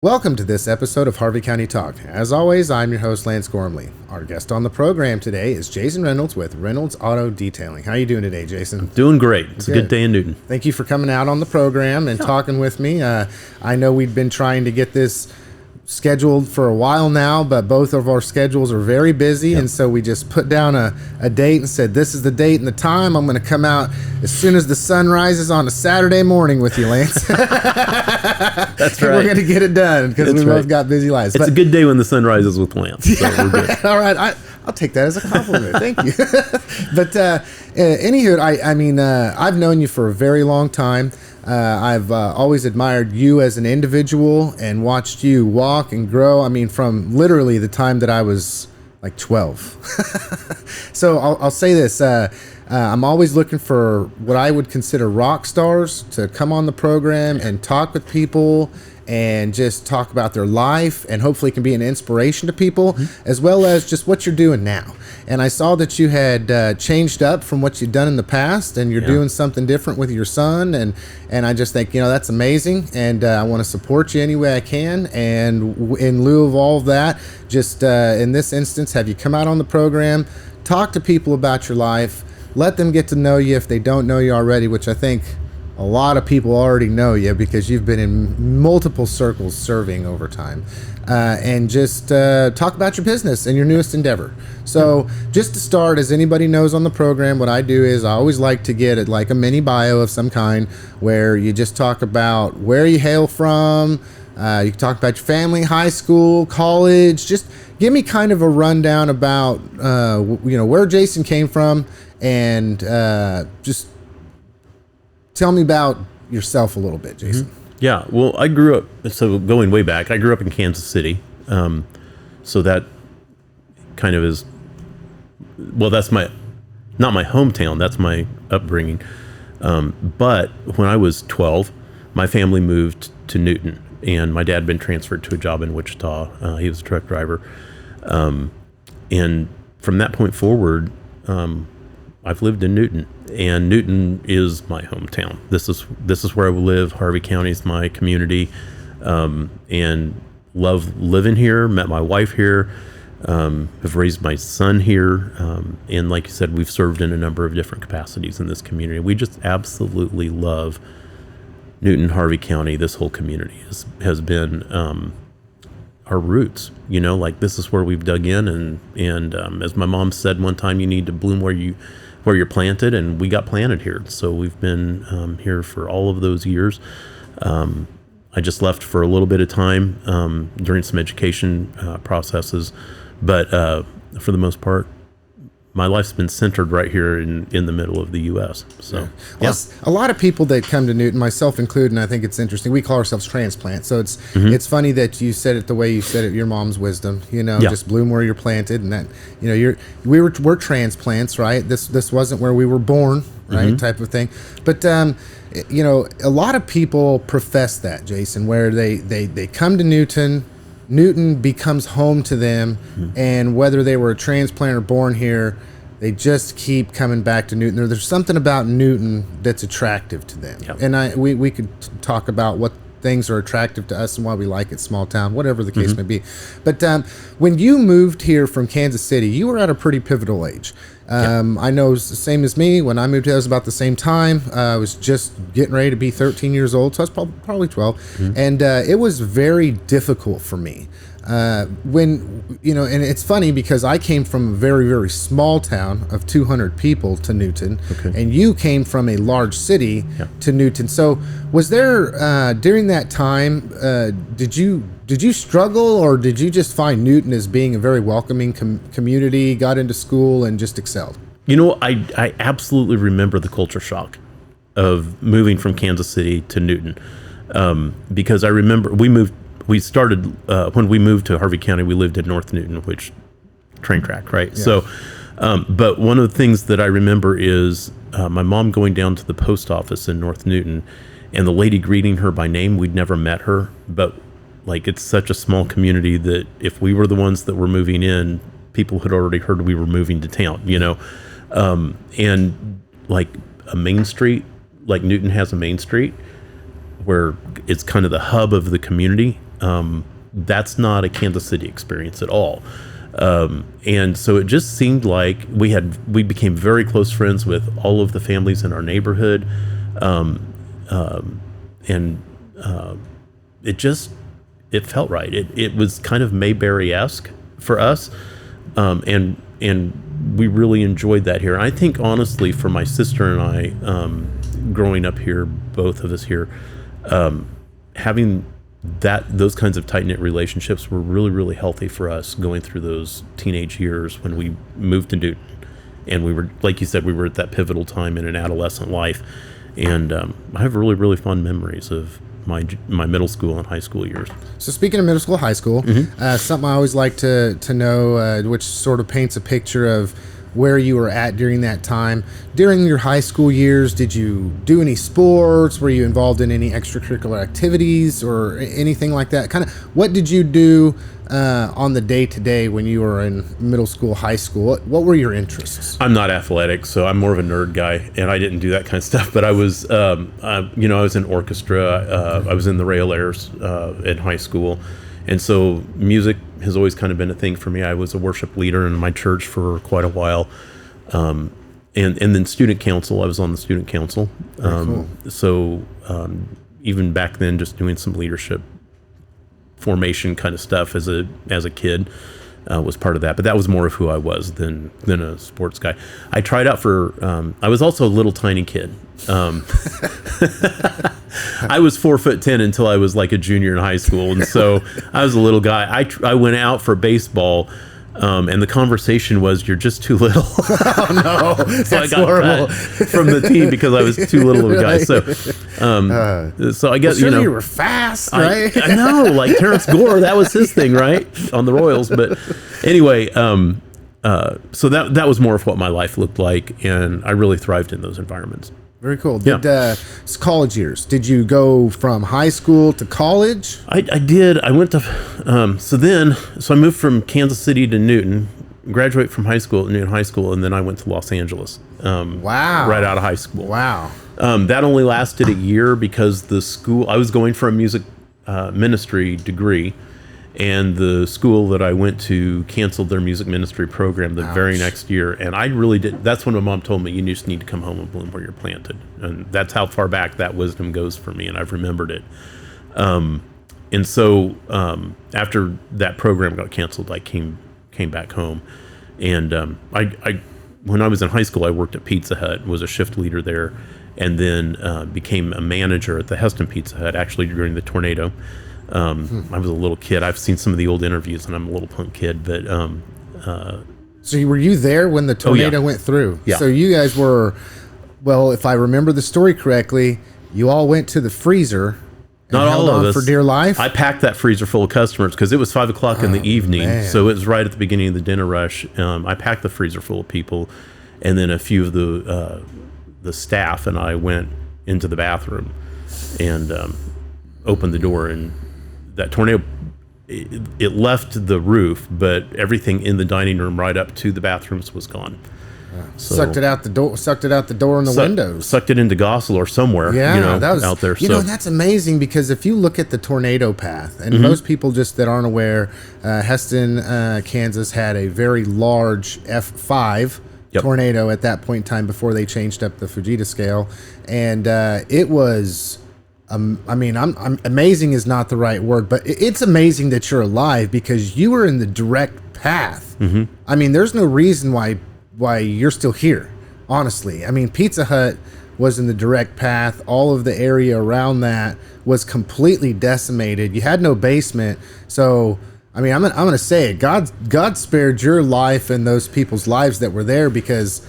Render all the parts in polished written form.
Welcome to this episode of Harvey County Talk. As always, I'm your host, Lance Gormley. Our guest on the program today is Jason Reynolds with Reynolds Auto Detailing. How are you doing today, Jason? Doing great. It's a good day in Newton. Thank you for coming out on the program and talking with me. I know we've been trying to get this scheduled for a while now, but both of our schedules are very busy, and so we just put down a date and said, this is the date and the time. I'm going to come out as soon as the sun rises on a Saturday morning with you, Lance. That's right. We're going to get it done because we both got busy lives. It's a good day when the sun rises with Lance, so we're good. All right. I'll take that as a compliment. Thank you. But anywho, I've known you for a very long time. I've always admired you as an individual and watched you walk and grow. I mean, from literally the time that I was like 12. So I'll say this. I'm always looking for what I would consider rock stars to come on the program and talk with people and just talk about their life, and hopefully can be an inspiration to people, as well as just what you're doing now. And I saw that you had changed up from what you'd done in the past, and you're doing something different with your son, and I just think, that's amazing, and I want to support you any way I can. And in lieu of all of that, just in this instance, have you come out on the program, talk to people about your life, let them get to know you if they don't know you already, which I think a lot of people already know you because you've been in multiple circles serving over time, and just talk about your business and your newest endeavor. So just to start, as anybody knows on the program, what I do is I always like to get it like a mini bio of some kind where you just talk about where you hail from. You can talk about your family, high school, college. Just give me kind of a rundown about where Jason came from, and just tell me about yourself a little bit, Jason. Yeah, well, I grew up, so going way back, I grew up in Kansas City. So that kind of is, well, that's not my hometown, that's my upbringing. But when I was 12, my family moved to Newton, and my dad had been transferred to a job in Wichita. He was a truck driver. And from that point forward, I've lived in Newton, and Newton is my hometown. This is where I live. Harvey County is my community, and love living here. Met my wife here, have raised my son here, and like you said, we've served in a number of different capacities in this community. We just absolutely love Newton, Harvey County. This whole community has been our roots. This is where we've dug in, and as my mom said one time, you need to bloom where you're planted, and we got planted here. So we've been here for all of those years. I just left for a little bit of time during some education processes, but for the most part, my life's been centered right here in the middle of the U.S. So, a lot of people that come to Newton, myself included, and I think it's interesting. We call ourselves transplants. So it's funny that you said it the way you said it. Your mom's wisdom, just bloom where you're planted, and that we're transplants, right? This wasn't where we were born, right? Type of thing. But a lot of people profess that, Jason, where they come to Newton becomes home to them, and whether they were a transplant or born here, they just keep coming back to Newton. There's something about Newton that's attractive to them. Yep. And we could talk about what things are attractive to us and why we like it, small town, whatever the case may be. But when you moved here from Kansas City, you were at a pretty pivotal age. I know it's the same as me. When I moved here, it was about the same time. I was just getting ready to be 13 years old, so I was probably 12. And it was very difficult for me. And it's funny because I came from a very, very small town of 200 people to Newton, and you came from a large city to Newton. So was there, during that time, did you struggle, or did you just find Newton as being a very welcoming community, got into school and just excelled? I absolutely remember the culture shock of moving from Kansas City to Newton, because I remember we started when we moved to Harvey County, we lived in North Newton, which train track, right? Yeah. So, but one of the things that I remember is my mom going down to the post office in North Newton, and the lady greeting her by name. We'd never met her, but it's such a small community that if we were the ones that were moving in, people had already heard we were moving to town, and a main street, like Newton has a main street where it's kind of the hub of the community. That's not a Kansas City experience at all. And so it just seemed like we became very close friends with all of the families in our neighborhood. It felt right. It was kind of Mayberry-esque for us. And we really enjoyed that here. I think honestly for my sister and I, growing up here, both of us here, having those kinds of tight-knit relationships were really, really healthy for us going through those teenage years when we moved to Newton. And we were, like you said, we were at that pivotal time in an adolescent life. And I have really, really fond memories of my middle school and high school years. So speaking of middle school, high school, something I always like to know, which sort of paints a picture of where you were at during that time. During your high school years, did you do any sports? Were you involved in any extracurricular activities or anything like that? Kind of, what did you do on the day-to-day when you were in middle school, high school? What were your interests? I'm not athletic, so I'm more of a nerd guy, and I didn't do that kind of stuff. But I was, I was in orchestra. I was in the Rail Airs in high school, and so music has always kind of been a thing for me. I was a worship leader in my church for quite a while, and then student council. I was on the student council. Cool. So even back then, just doing some leadership formation kind of stuff as a kid was part of that. But that was more of who I was than a sports guy. I tried out for. I was also a little tiny kid. I was 4'10" until I was like a junior in high school, and so I was a little guy. I went out for baseball. And the conversation was, "You're just too little." Oh no, So I got cut from the team because I was too little of a guy. So I guess you were fast, right? I know, like Terrence Gore, that was his thing, right, on the Royals. But anyway, so that was more of what my life looked like, and I really thrived in those environments. Very cool. College years, did you go from high school to college? I did. I went to, so I moved from Kansas City to Newton, graduate from high school at Newton High School, and then I went to Los Angeles. Wow. Right out of high school. Wow. That only lasted a year because the school, I was going for a music ministry degree, and the school that I went to canceled their music ministry program the very next year. And I really did. That's when my mom told me, you just need to come home and bloom where you're planted. And that's how far back that wisdom goes for me. And I've remembered it. And so after that program got canceled, I came back home. And I when I was in high school, I worked at Pizza Hut, was a shift leader there, and then became a manager at the Heston Pizza Hut, actually during the tornado. I was a little kid. I've seen some of the old interviews, and I'm a little punk kid. But so were you there when the tornado went through? Yeah. So you guys were, well, if I remember the story correctly, you all went to the freezer. Not all of us. For dear life. I packed that freezer full of customers because it was 5 o'clock in the evening, so it was right at the beginning of the dinner rush. I packed the freezer full of people, and then a few of the staff and I went into the bathroom and opened the door, and that tornado, it left the roof, but everything in the dining room right up to the bathrooms was gone. So, sucked it out the door and the windows. Sucked it into Gosel or somewhere, that was, out there. And that's amazing because if you look at the tornado path, and most people just that aren't aware, Heston, Kansas had a very large F5 tornado at that point in time before they changed up the Fujita scale. And it was... I'm amazing is not the right word, but it's amazing that you're alive because you were in the direct path. I mean, there's no reason why you're still here, honestly. I mean, Pizza Hut was in the direct path. All of the area around that was completely decimated. You had no basement. So, I mean, I'm gonna say it. God spared your life and those people's lives that were there because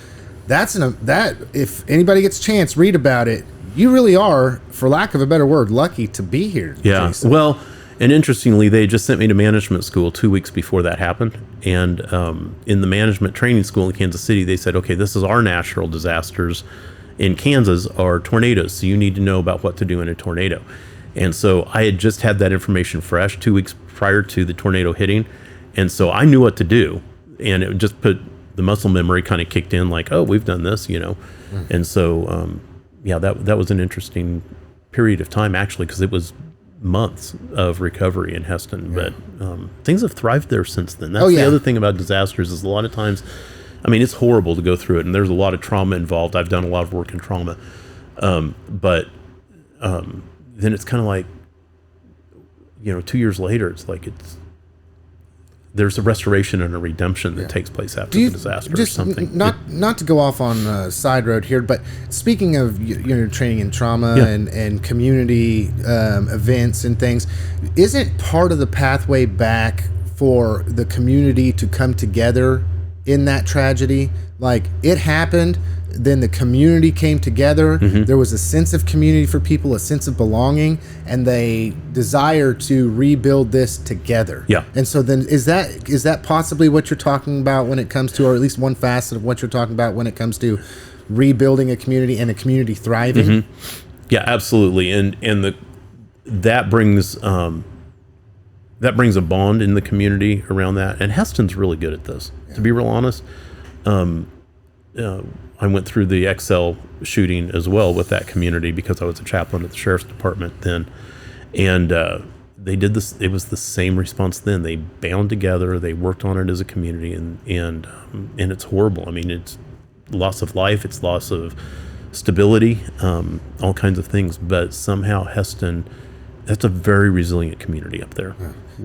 that if anybody gets a chance, read about it. You really are, for lack of a better word, lucky to be here. Yeah. Jason. Well, and interestingly, they just sent me to management school 2 weeks before that happened. And in the management training school in Kansas City, they said, okay, this is our natural disasters in Kansas are tornadoes. So you need to know about what to do in a tornado. And so I had just had that information fresh 2 weeks prior to the tornado hitting. And so I knew what to do. And it just put the muscle memory kind of kicked in like, oh, we've done this, And so, that was an interesting period of time, actually, because it was months of recovery in Heston, but things have thrived there since then. That's Oh, yeah. the other thing about disasters is a lot of times, I mean, it's horrible to go through it, and there's a lot of trauma involved. I've done a lot of work in trauma, but then it's kind of like, 2 years later, it's like there's a restoration and a redemption that takes place after the disaster or something. Not to go off on a side road here, but speaking of training in trauma and community events and things, isn't part of the pathway back for the community to come together in that tragedy? Like, it happened, then the community came together. There was a sense of community for people, a sense of belonging, and they desire to rebuild this together. Yeah. And so then is that possibly what you're talking about when it comes to, or at least one facet of what you're talking about when it comes to rebuilding a community and a community thriving? Yeah, absolutely. And that brings a bond in the community around that. And Heston's really good at this, to be real honest. I went through the XL shooting as well with that community because I was a chaplain at the sheriff's department then. And they did this. It was the same response then. They bound together. They worked on it as a community, and it's horrible. I mean, it's loss of life. It's loss of stability, all kinds of things. But somehow Heston, that's a very resilient community up there.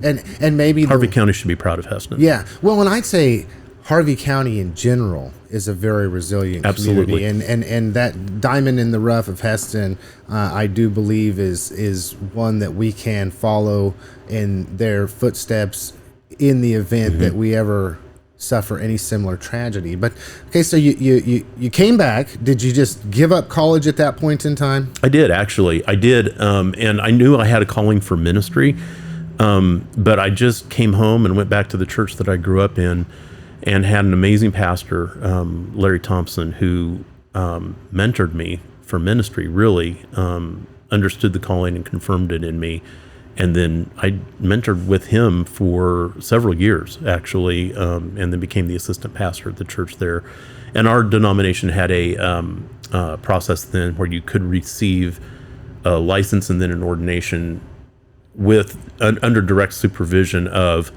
And maybe Harvey County should be proud of Heston. Yeah. Well, and I'd say Harvey County in general is a very resilient community. And that diamond in the rough of Heston, I do believe is one that we can follow in their footsteps in the event that we ever suffer any similar tragedy. But okay, so you came back. Did you just give up college at that point in time? I did, actually. I did, and I knew I had a calling for ministry, but I just came home and went back to the church that I grew up in, and had an amazing pastor, Larry Thompson, who mentored me for ministry, really understood the calling and confirmed it in me. And then I mentored with him for several years, actually, and then became the assistant pastor at the church there. And our denomination had a process then where you could receive a license and then an ordination under direct supervision of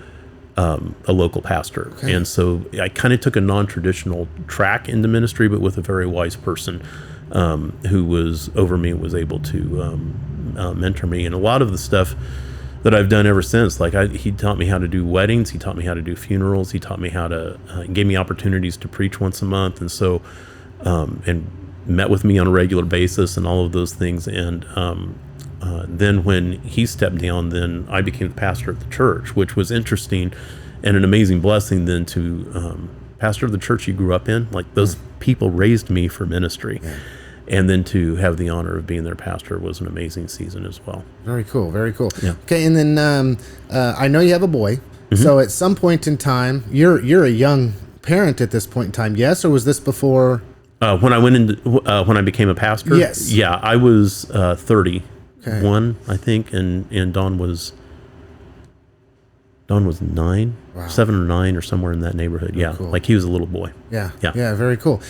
a local pastor. Okay. And so I kind of took a non-traditional track into ministry, but with a very wise person who was over me and was able to mentor me. And a lot of the stuff that I've done ever since, like he taught me how to do weddings, he taught me how to do funerals, he taught me how to, gave me opportunities to preach once a month. And so, and met with me on a regular basis and all of those things. And then when he stepped down, then I became the pastor of the church, which was interesting and an amazing blessing then to pastor of the church you grew up in. Like, those people raised me for ministry. Yeah. And then to have the honor of being their pastor was an amazing season as well. Very cool, very cool. Yeah. Okay, and then I know you have a boy. So at some point in time, you're a young parent at this point in time, yes? Or was this before? When I became a pastor? Yes. Yeah, I was 30. Okay. I think, and Don was 9, 7 or 9 or somewhere in that neighborhood. Yeah, cool. Like he was a little boy. Yeah, very cool.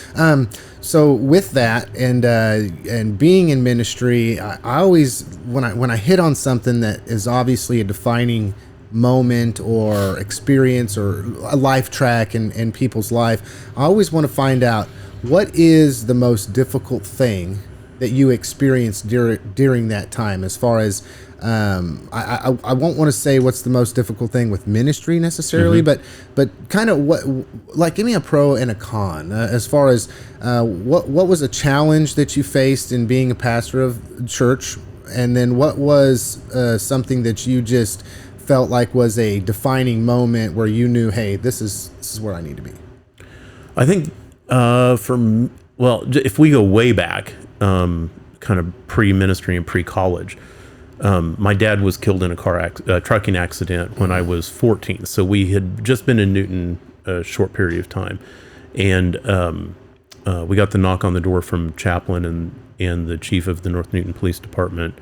So with that and being in ministry, I always when I hit on something that is obviously a defining moment or experience or a life track in people's life, I always want to find out what is the most difficult thing that you experienced during that time, as far as I won't want to say what's the most difficult thing with ministry necessarily, but kind of what, like, give me a pro and a con as far as what was a challenge that you faced in being a pastor of church, and then what was something that you just felt like was a defining moment where you knew, hey, this is where I need to be. I think if we go way back, kind of pre-ministry and pre-college, my dad was killed in a trucking accident when I was 14. So we had just been in Newton a short period of time, and we got the knock on the door from chaplain and the chief of the North Newton Police Department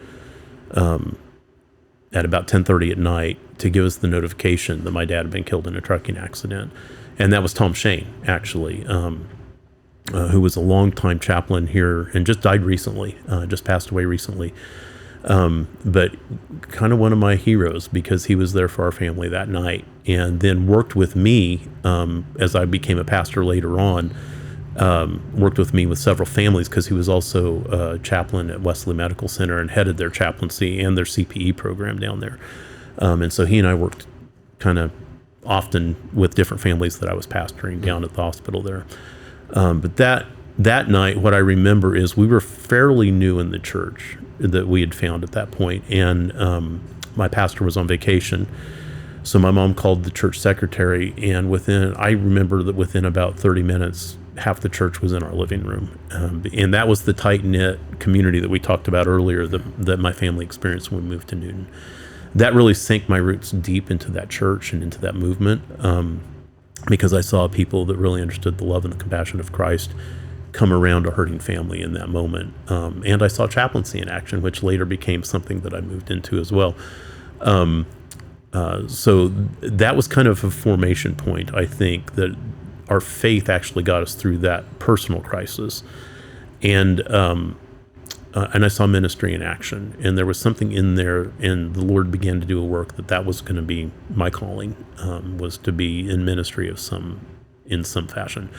at about 10:30 at night to give us the notification that my dad had been killed in a trucking accident. And that was Tom Shane, actually, who was a longtime chaplain here and just died recently, just passed away recently. But kind of one of my heroes, because he was there for our family that night, and then worked with me as I became a pastor later on. Worked with me with several families, because he was also a chaplain at Wesley Medical Center and headed their chaplaincy and their CPE program down there. And so he and I worked kind of often with different families that I was pastoring down at the hospital there. But that night, what I remember is we were fairly new in the church that we had found at that point, and my pastor was on vacation. So my mom called the church secretary, and I remember that within about 30 minutes, half the church was in our living room. And that was the tight-knit community that we talked about earlier that my family experienced when we moved to Newton. That really sank my roots deep into that church and into that movement, because I saw people that really understood the love and the compassion of Christ come around a hurting family in that moment. And I saw chaplaincy in action, which later became something that I moved into as well. So that was kind of a formation point, I think, that our faith actually got us through that personal crisis. And I saw ministry in action, and there was something in there, and the Lord began to do a work that was going to be my calling, was to be in ministry in some fashion.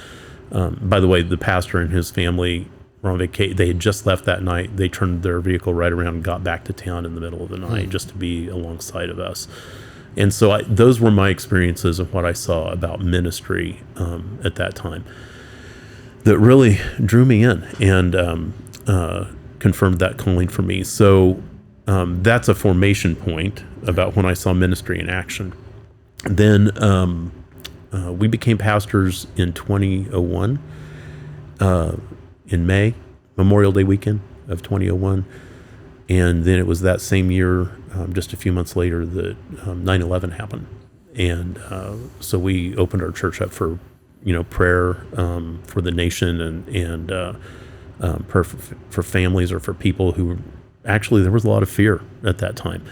By the way, the pastor and his family were on vacation. They had just left that night. They turned their vehicle right around and got back to town in the middle of the night just to be alongside of us. And so those were my experiences of what I saw about ministry at that time that really drew me in and confirmed that calling for me. So that's a formation point about when I saw ministry in action. Then we became pastors in 2001, in May, Memorial Day weekend of 2001. And then it was that same year, just a few months later, that 9/11 happened. And so we opened our church up for, prayer for the nation and prayer for families, or for people who actually, there was a lot of fear at that time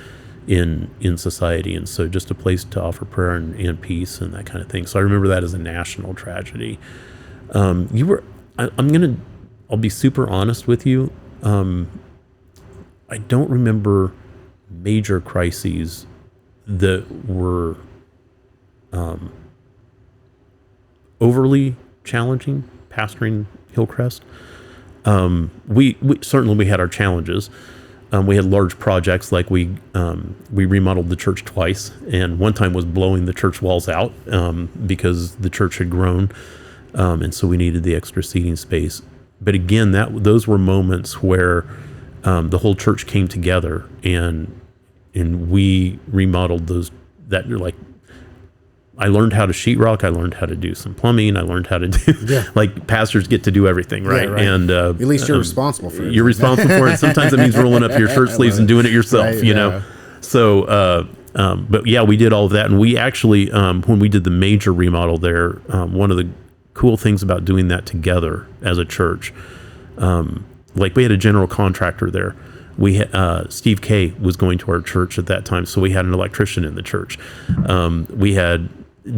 in society. And so just a place to offer prayer and peace and that kind of thing. So I remember that as a national tragedy. I'll be super honest with you. I don't remember major crises that were overly challenging pastoring Hillcrest. We certainly had our challenges. We had large projects, like we remodeled the church twice, and one time was blowing the church walls out because the church had grown, and so we needed the extra seating space. But again, those were moments where the whole church came together, and we remodeled those. I learned how to sheetrock. I learned how to do some plumbing. I learned how to do, like pastors get to do everything, right? Yeah, right. And at least you're responsible for it. You're responsible for it. Sometimes it means rolling up your shirt sleeves and doing it yourself, you know? So, but yeah, we did all of that. And we actually, when we did the major remodel there, one of the cool things about doing that together as a church, like we had a general contractor there. Steve K was going to our church at that time, so we had an electrician in the church. We had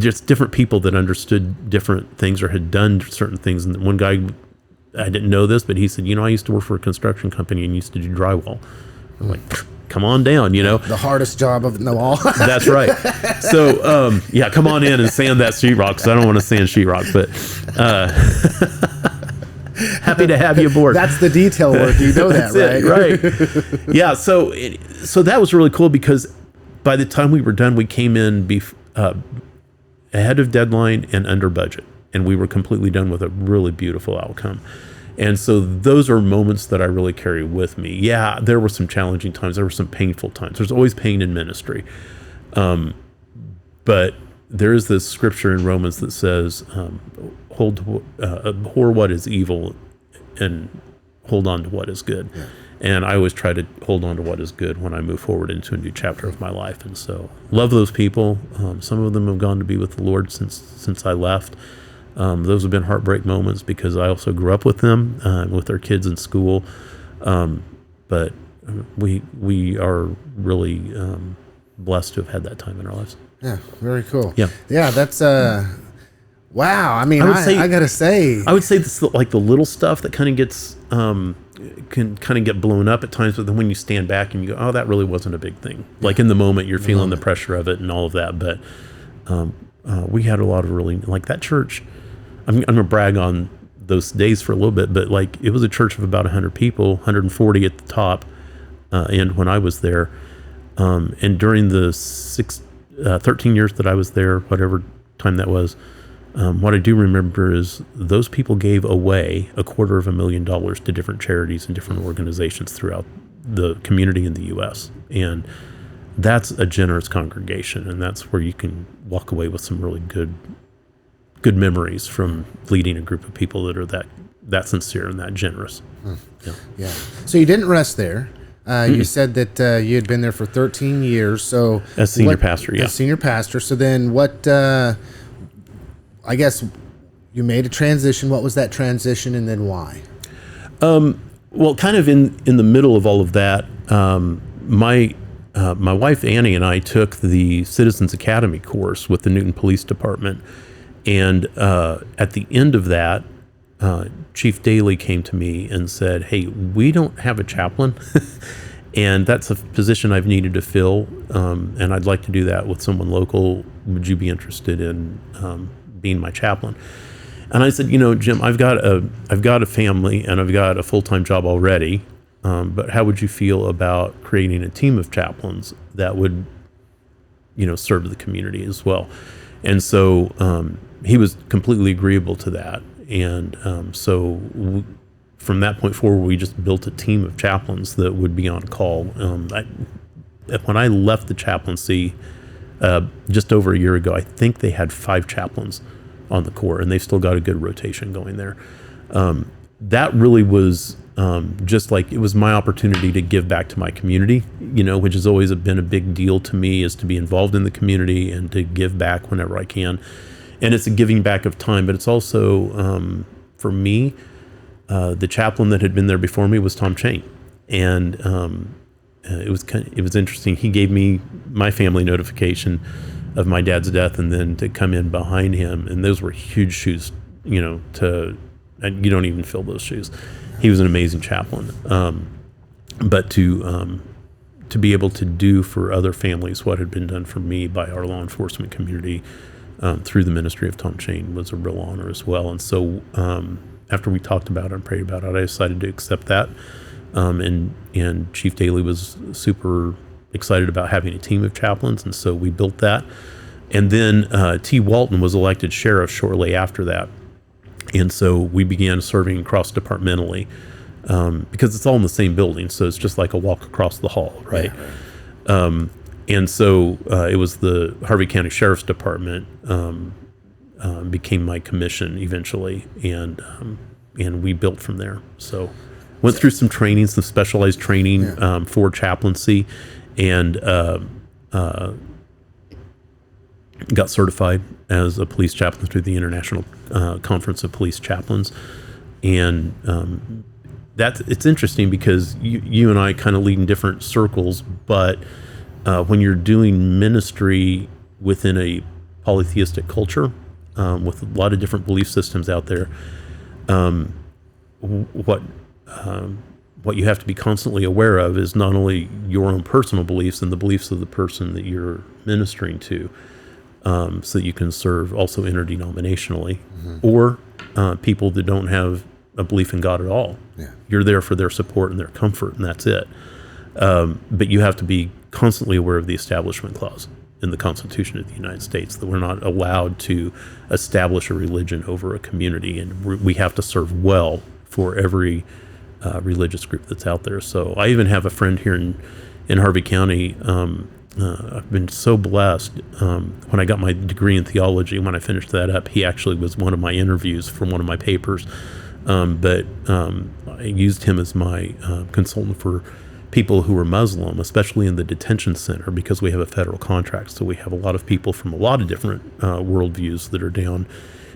just different people that understood different things or had done certain things. And one guy, I didn't know this, but he said, I used to work for a construction company and used to do drywall. I'm like, come on down, The hardest job of them all. That's right. So, come on in and sand that sheetrock, because I don't want to sand sheetrock, but happy to have you aboard. That's the detail work. You know that, right? Right. Yeah. So that was really cool, because by the time we were done, we came in ahead of deadline and under budget, and we were completely done with a really beautiful outcome. And so those are moments that I really carry with me. Yeah, there were some challenging times. There were some painful times. There's always pain in ministry. But there is this scripture in Romans that says, abhor what is evil and hold on to what is good. Yeah. And I always try to hold on to what is good when I move forward into a new chapter of my life. And so love those people. Some of them have gone to be with the Lord since I left. Those have been heartbreak moments, because I also grew up with them, with their kids in school. But we are really blessed to have had that time in our lives. Yeah, very cool. Yeah, that's wow. I mean, I gotta say, I would say this, like the little stuff that kind of gets can kind of get blown up at times, but then when you stand back and you go, oh, that really wasn't a big thing. Like in the moment, you're feeling the pressure of it and all of that. But we had a lot of really, like that church, I'm going to brag on those days for a little bit, but like it was a church of about 100 people, 140 at the top. And when I was there, and during the 13 years that I was there, whatever time that was, what I do remember is those people gave away $250,000 to different charities and different organizations throughout the community in the U.S. And that's a generous congregation, and that's where you can walk away with some really good memories from leading a group of people that are that sincere and that generous. Yeah. So you didn't rest there. You said that you had been there for 13 years. So as senior pastor, yeah. As senior pastor. So then what, I guess you made a transition. What was that transition, and then why? Well, kind of in the middle of all of that, my wife Annie and I took the Citizens Academy course with the Newton Police Department. And at the end of that, Chief Daly came to me and said, hey, we don't have a chaplain, and that's a position I've needed to fill, and I'd like to do that with someone local. Would you be interested in being my chaplain? And I said, Jim, I've got a family and I've got a full-time job already, but how would you feel about creating a team of chaplains that would, serve the community as well? And so he was completely agreeable to that. And from that point forward, we just built a team of chaplains that would be on call. When I left the chaplaincy just over a year ago, I think they had 5 chaplains on the Corps, and they've still got a good rotation going there. That really was just like, it was my opportunity to give back to my community, which has always been a big deal to me, is to be involved in the community and to give back whenever I can. And it's a giving back of time, but it's also, for me, the chaplain that had been there before me was Tom Chain. And it was interesting. He gave me my family notification of my dad's death, and then to come in behind him. And those were huge shoes, and you don't even fill those shoes. He was an amazing chaplain. But to be able to do for other families what had been done for me by our law enforcement community, through the ministry of Tom Chain, was a real honor as well. And so after we talked about it and prayed about it, I decided to accept that. And Chief Daly was super excited about having a team of chaplains, and so we built that. And then T. Walton was elected sheriff shortly after that. And so we began serving cross-departmentally, because it's all in the same building, so it's just like a walk across the hall, right? Yeah. And so it was the Harvey County Sheriff's Department became my commission eventually, and we built from there. So went through some training, some specialized training for chaplaincy, and got certified as a police chaplain through the International Conference of Police Chaplains. And it's interesting because you and I kind of lead in different circles, but when you're doing ministry within a polytheistic culture, with a lot of different belief systems out there, what you have to be constantly aware of is not only your own personal beliefs and the beliefs of the person that you're ministering to, so that you can serve also interdenominationally, or people that don't have a belief in God at all. Yeah. You're there for their support and their comfort, and that's it. But you have to be constantly aware of the Establishment Clause in the Constitution of the United States, that we're not allowed to establish a religion over a community, and we have to serve well for every religious group that's out there. So I even have a friend here in Harvey County. I've been so blessed. When I got my degree in theology, when I finished that up, he actually was one of my interviews for one of my papers. But I used him as my consultant for people who are Muslim, especially in the detention center, because we have a federal contract. So we have a lot of people from a lot of different worldviews that are down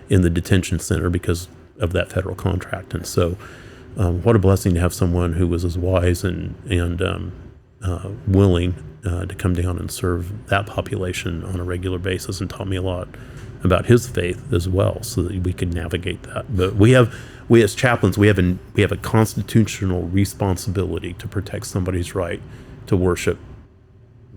in the detention center because of that federal contract. And so what a blessing to have someone who was as wise and willing to come down and serve that population on a regular basis, and taught me a lot about his faith as well, so that we can navigate that. But we as chaplains, we have a constitutional responsibility to protect somebody's right to worship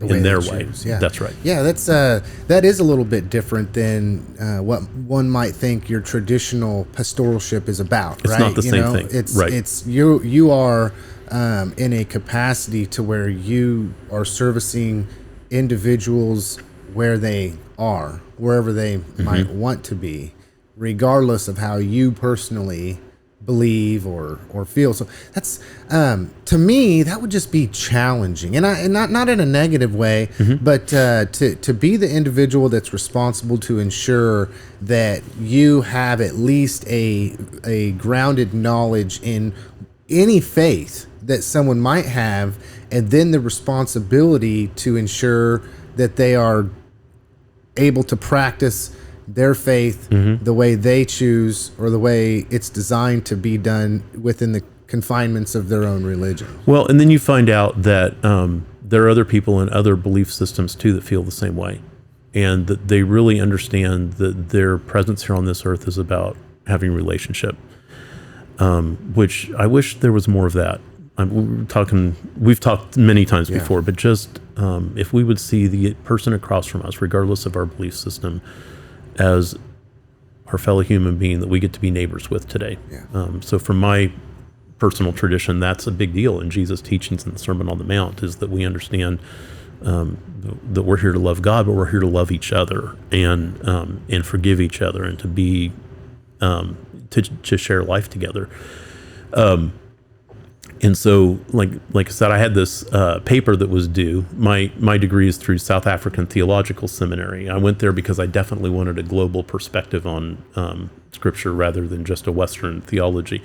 in their way. Yeah, that's right. Yeah, that is a little bit different than what one might think your traditional pastoralship is about. It's right? not the same thing. It's you are in a capacity to where you are servicing individuals where they are, wherever they might want to be, regardless of how you personally believe or feel. So that's to me, that would just be challenging, and not in a negative way, but to be the individual that's responsible to ensure that you have at least a grounded knowledge in any faith that someone might have, and then the responsibility to ensure that they are able to practice their faith the way they choose, or the way it's designed to be done within the confinements of their own religion. Well, and then you find out that there are other people in other belief systems too that feel the same way, and that they really understand that their presence here on this earth is about having a relationship, which I wish there was more of that. We've talked many times before, but just if we would see the person across from us, regardless of our belief system, as our fellow human being that we get to be neighbors with today. So from my personal tradition, that's a big deal in Jesus' teachings in the Sermon on the Mount, is that we understand that we're here to love God, but we're here to love each other and forgive each other, and to be to share life together. And so, like I said, I had this paper that was due. My degree is through South African Theological Seminary. I went there because I definitely wanted a global perspective on Scripture rather than just a Western theology.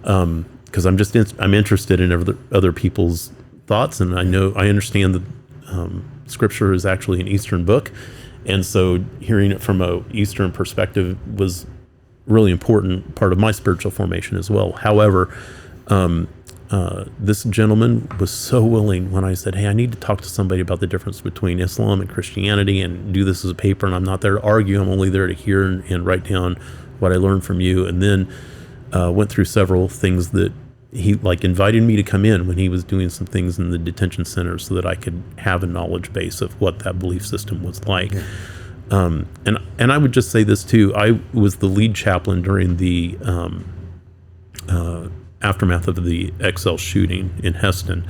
Because I'm interested in other people's thoughts, and I understand that Scripture is actually an Eastern book, and so hearing it from a Eastern perspective was really important part of my spiritual formation as well. However, this gentleman was so willing when I said, hey, I need to talk to somebody about the difference between Islam and Christianity and do this as a paper, and I'm not there to argue, I'm only there to hear and write down what I learned from you. And then went through several things that he invited me to come in when he was doing some things in the detention center so that I could have a knowledge base of what that belief system was like. And I would just say this too, I was the lead chaplain during the aftermath of the XL shooting in Heston.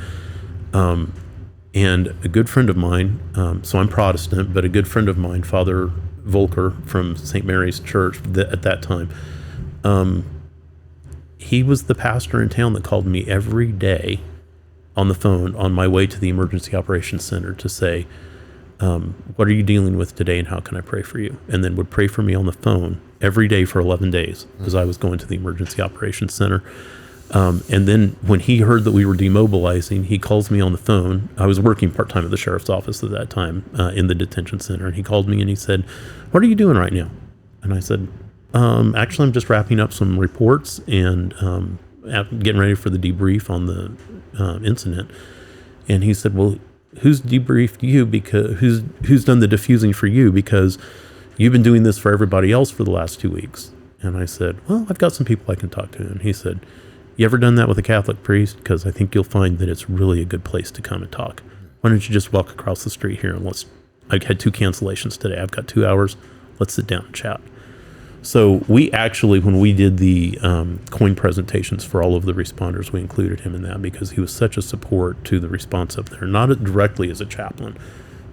And a good friend of mine, so I'm Protestant, but a good friend of mine, Father Volker from St. Mary's Church at that time, he was the pastor in town that called me every day on the phone on my way to the Emergency Operations Center to say, what are you dealing with today and how can I pray for you? And then would pray for me on the phone every day for 11 days as I was going to the Emergency Operations Center. And then when he heard that we were demobilizing, he calls me on the phone. I was working part-time at the sheriff's office at that time in the detention center. And he called me and he said, what are you doing right now? And I said, actually, I'm just wrapping up some reports and getting ready for the debrief on the incident. And he said, well, who's debriefed you? Because who's done the diffusing for you? Because you've been doing this for everybody else for the last 2 weeks. And I said, well, I've got some people I can talk to. And he said, you ever done that with a Catholic priest? Because I think you'll find that it's really a good place to come and talk. Why don't you just walk across the street here and I've had 2 cancellations today. I've got 2 hours. Let's sit down and chat. So we actually, when we did the coin presentations for all of the responders, we included him in that because he was such a support to the response up there, not directly as a chaplain,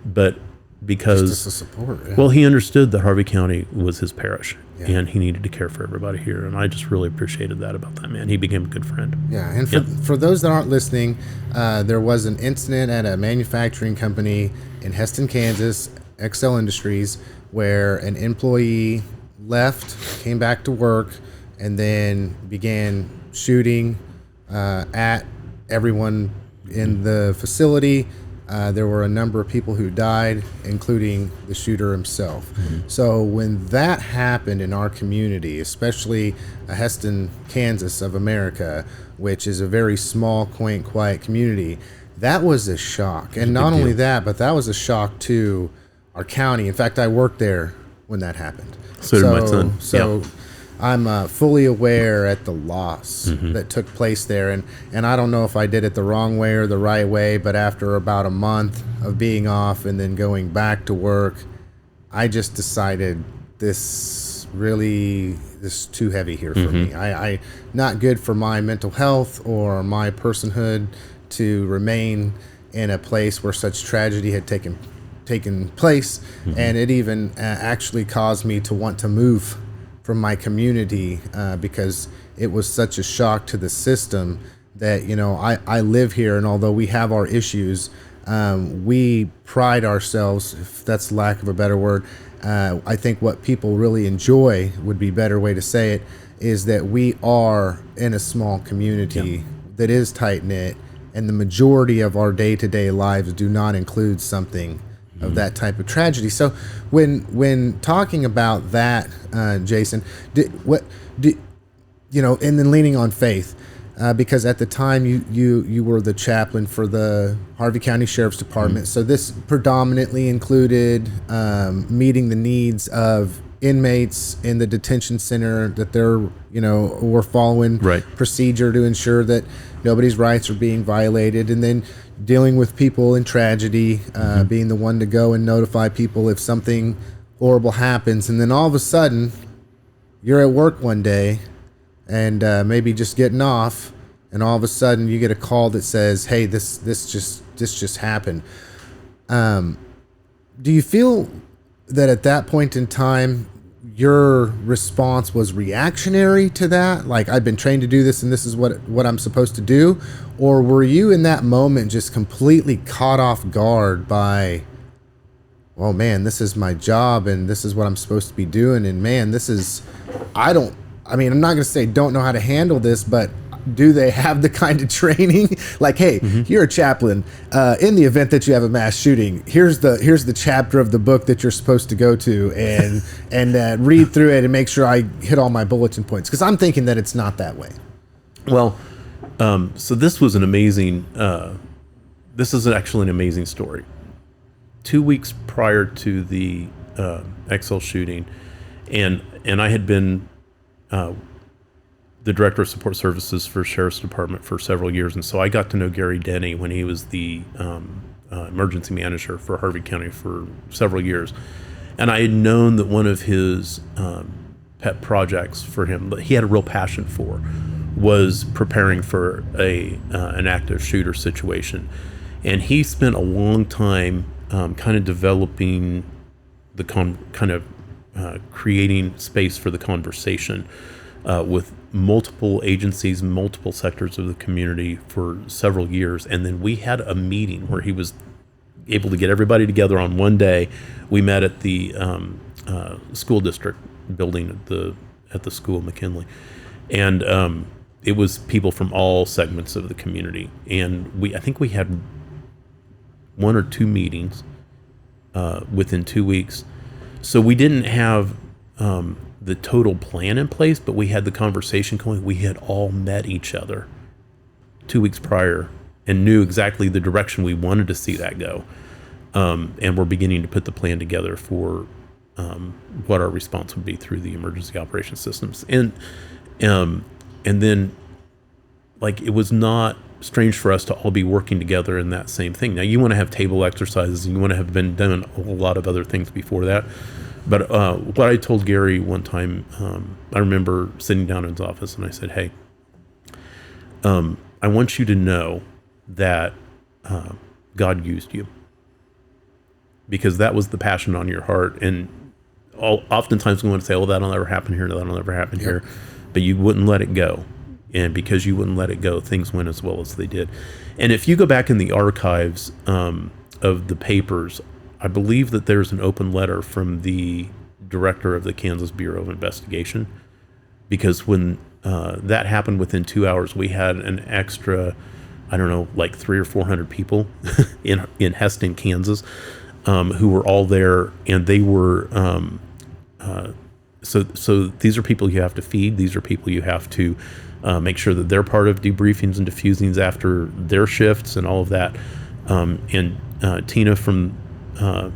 but because just as a support. Yeah. Well, he understood that Harvey County was his parish, and he needed to care for everybody here, and I just really appreciated that about that man. He became a good friend. Yeah, and for those that aren't listening, there was an incident at a manufacturing company in Heston, Kansas, XL Industries, where an employee left, came back to work, and then began shooting at everyone in the facility. There were a number of people who died, including the shooter himself. Mm-hmm. So when that happened in our community, especially Heston, Kansas of America, which is a very small, quaint, quiet community, that was a shock. And not only that, but that was a shock to our county. In fact, I worked there when that happened. So did my son. So Yeah. I'm fully aware at the loss that took place there, and I don't know if I did it the wrong way or the right way, but after about a month of being off and then going back to work, I just decided this is too heavy here for me. I not good for my mental health or my personhood to remain in a place where such tragedy had taken place, and it even actually caused me to want to move from my community because it was such a shock to the system that, you know, I live here, and although we have our issues, we pride ourselves, if that's lack of a better word, I think what people really enjoy would be a better way to say it, is that we are in a small community that is tight-knit, and the majority of our day-to-day lives do not include something of that type of tragedy. So when talking about that, Jason, and then leaning on faith, because at the time you were the chaplain for the Harvey County Sheriff's Department. So this predominantly included meeting the needs of inmates in the detention center, that we're following procedure to ensure that nobody's rights are being violated, and then dealing with people in tragedy, being the one to go and notify people if something horrible happens. And then all of a sudden you're at work one day and maybe just getting off, and all of a sudden you get a call that says, hey, this just happened. Do you feel that at that point in time your response was reactionary to that, like, I've been trained to do this and this is what I'm supposed to do? Or were you in that moment just completely caught off guard by, oh man, this is my job and this is what I'm supposed to be doing, and man, I'm not going to say don't know how to handle this, but do they have the kind of training? Like, hey, you're a chaplain. In the event that you have a mass shooting, here's the chapter of the book that you're supposed to go to and read through it and make sure I hit all my bulletin points. Because I'm thinking that it's not that way. Well, so this was an amazing. This is actually an amazing story. 2 weeks prior to the XL shooting, and I had been the director of support services for Sheriff's Department for several years, and so I got to know Gary Denny when he was the emergency manager for Harvey County for several years, and I had known that one of his pet projects for him that he had a real passion for was preparing for an active shooter situation, and he spent a long time kind of developing the creating space for the conversation with multiple agencies, multiple sectors of the community for several years. And then we had a meeting where he was able to get everybody together on one day. We met at the school district building at the school, McKinley. And it was people from all segments of the community. And I think we had 1 or 2 meetings within 2 weeks. So we didn't have the total plan in place, but we had the conversation going. We had all met each other 2 weeks prior and knew exactly the direction we wanted to see that go. And we're beginning to put the plan together for what our response would be through the emergency operations systems. And then, like, it was not strange for us to all be working together in that same thing. Now, you want to have table exercises, and you want to have been done a whole lot of other things before that. But what I told Gary one time, I remember sitting down in his office, and I said, hey, I want you to know that God used you, because that was the passion on your heart. And oftentimes we want to say, oh, that'll never happen here, that'll never happen here. But you wouldn't let it go. And because you wouldn't let it go, things went as well as they did. And if you go back in the archives of the papers, I believe that there's an open letter from the director of the Kansas Bureau of Investigation, because when that happened within 2 hours, we had an extra, I don't know, like 300 or 400 people in Heston, Kansas, who were all there, and they were so these are people you have to feed. These are people you have to make sure that they're part of debriefings and diffusings after their shifts and all of that. And Tina from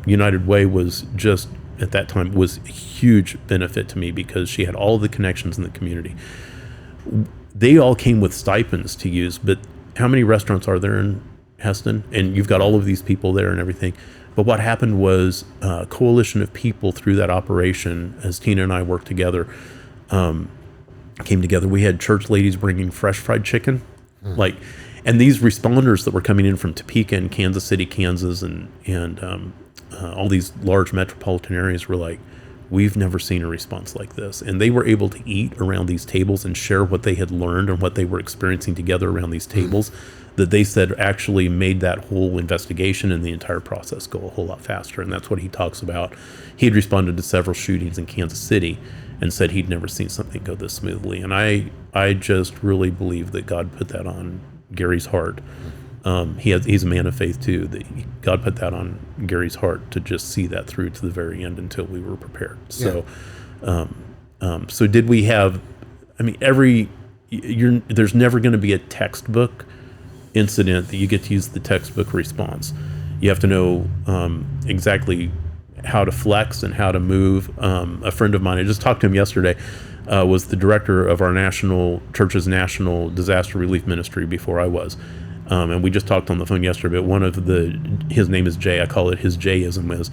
United Way was just at that time was a huge benefit to me because she had all the connections in the community. They all came with stipends to use, but how many restaurants are there in Heston? And you've got all of these people there and everything. But what happened was a coalition of people through that operation, as Tina and I worked together, came together. We had church ladies bringing fresh fried chicken, and these responders that were coming in from Topeka and Kansas City, Kansas, and all these large metropolitan areas were like, we've never seen a response like this. And they were able to eat around these tables and share what they had learned and what they were experiencing together around these tables, that they said actually made that whole investigation and the entire process go a whole lot faster. And that's what he talks about. He had responded to several shootings in Kansas City and said he'd never seen something go this smoothly. And I just really believe that God put that on Gary's heart. He's a man of faith too. That God put that on Gary's heart to just see that through to the very end until we were prepared. So, so did we have? I mean, there's never going to be a textbook incident that you get to use the textbook response. You have to know exactly how to flex and how to move. A friend of mine, I just talked to him yesterday, was the director of our church's national disaster relief ministry before I was. And we just talked on the phone yesterday, but his name is Jay. I call it his Jayism is,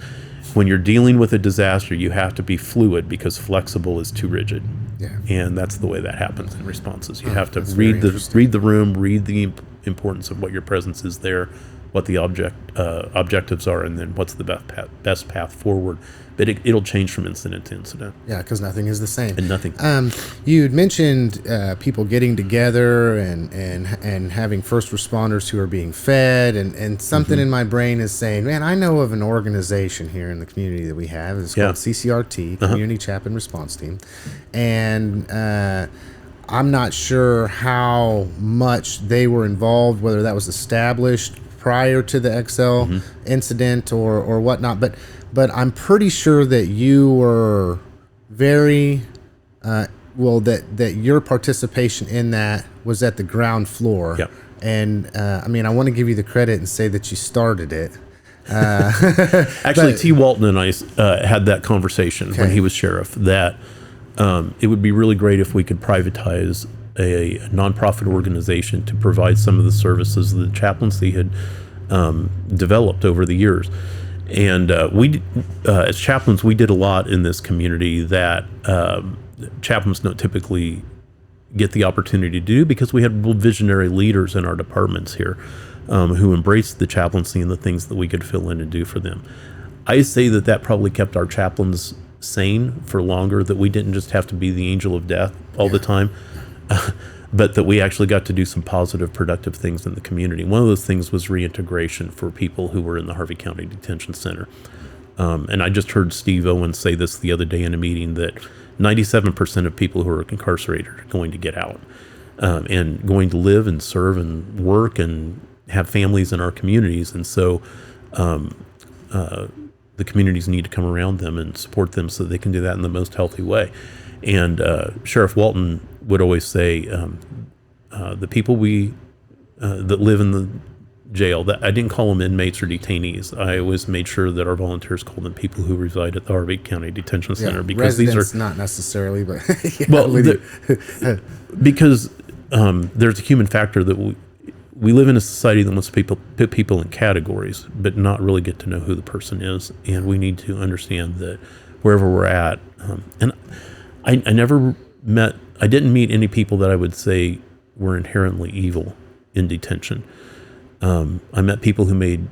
when you're dealing with a disaster, you have to be fluid because flexible is too rigid. Yeah. And that's the way that happens in responses. You have to read the room, read the importance of what your presence is there, what the objectives are, and then what's the best path forward. But it'll change from incident to incident. Yeah, because nothing is the same. And nothing. You'd mentioned people getting together and having first responders who are being fed, and something in my brain is saying, man, I know of an organization here in the community that we have. It's called CCRT, Community Chaplain Response Team. And I'm not sure how much they were involved, whether that was established prior to the XL incident or whatnot, but I'm pretty sure that you were very that your participation in that was at the ground floor. Yep. And I mean, I want to give you the credit and say that you started it. Actually, T. Walton and I had that conversation when he was sheriff, that it would be really great if we could privatize a nonprofit organization to provide some of the services that the chaplaincy had developed over the years. And we, as chaplains, we did a lot in this community that chaplains don't typically get the opportunity to do, because we had visionary leaders in our departments here who embraced the chaplaincy and the things that we could fill in and do for them. I say that probably kept our chaplains sane for longer, that we didn't just have to be the angel of death all the time, but that we actually got to do some positive, productive things in the community. One of those things was reintegration for people who were in the Harvey County Detention Center. And I just heard Steve Owens say this the other day in a meeting, that 97% of people who are incarcerated are going to get out and going to live and serve and work and have families in our communities. And so the communities need to come around them and support them so they can do that in the most healthy way. And Sheriff Walton would always say, the people that live in the jail, that I didn't call them inmates or detainees. I always made sure that our volunteers called them people who reside at the Harvey County Detention Center, because these are not necessarily, but because there's a human factor that we live in a society that wants to put people in categories, but not really get to know who the person is. And we need to understand that wherever we're at, and I didn't meet any people that I would say were inherently evil in detention. I met people who made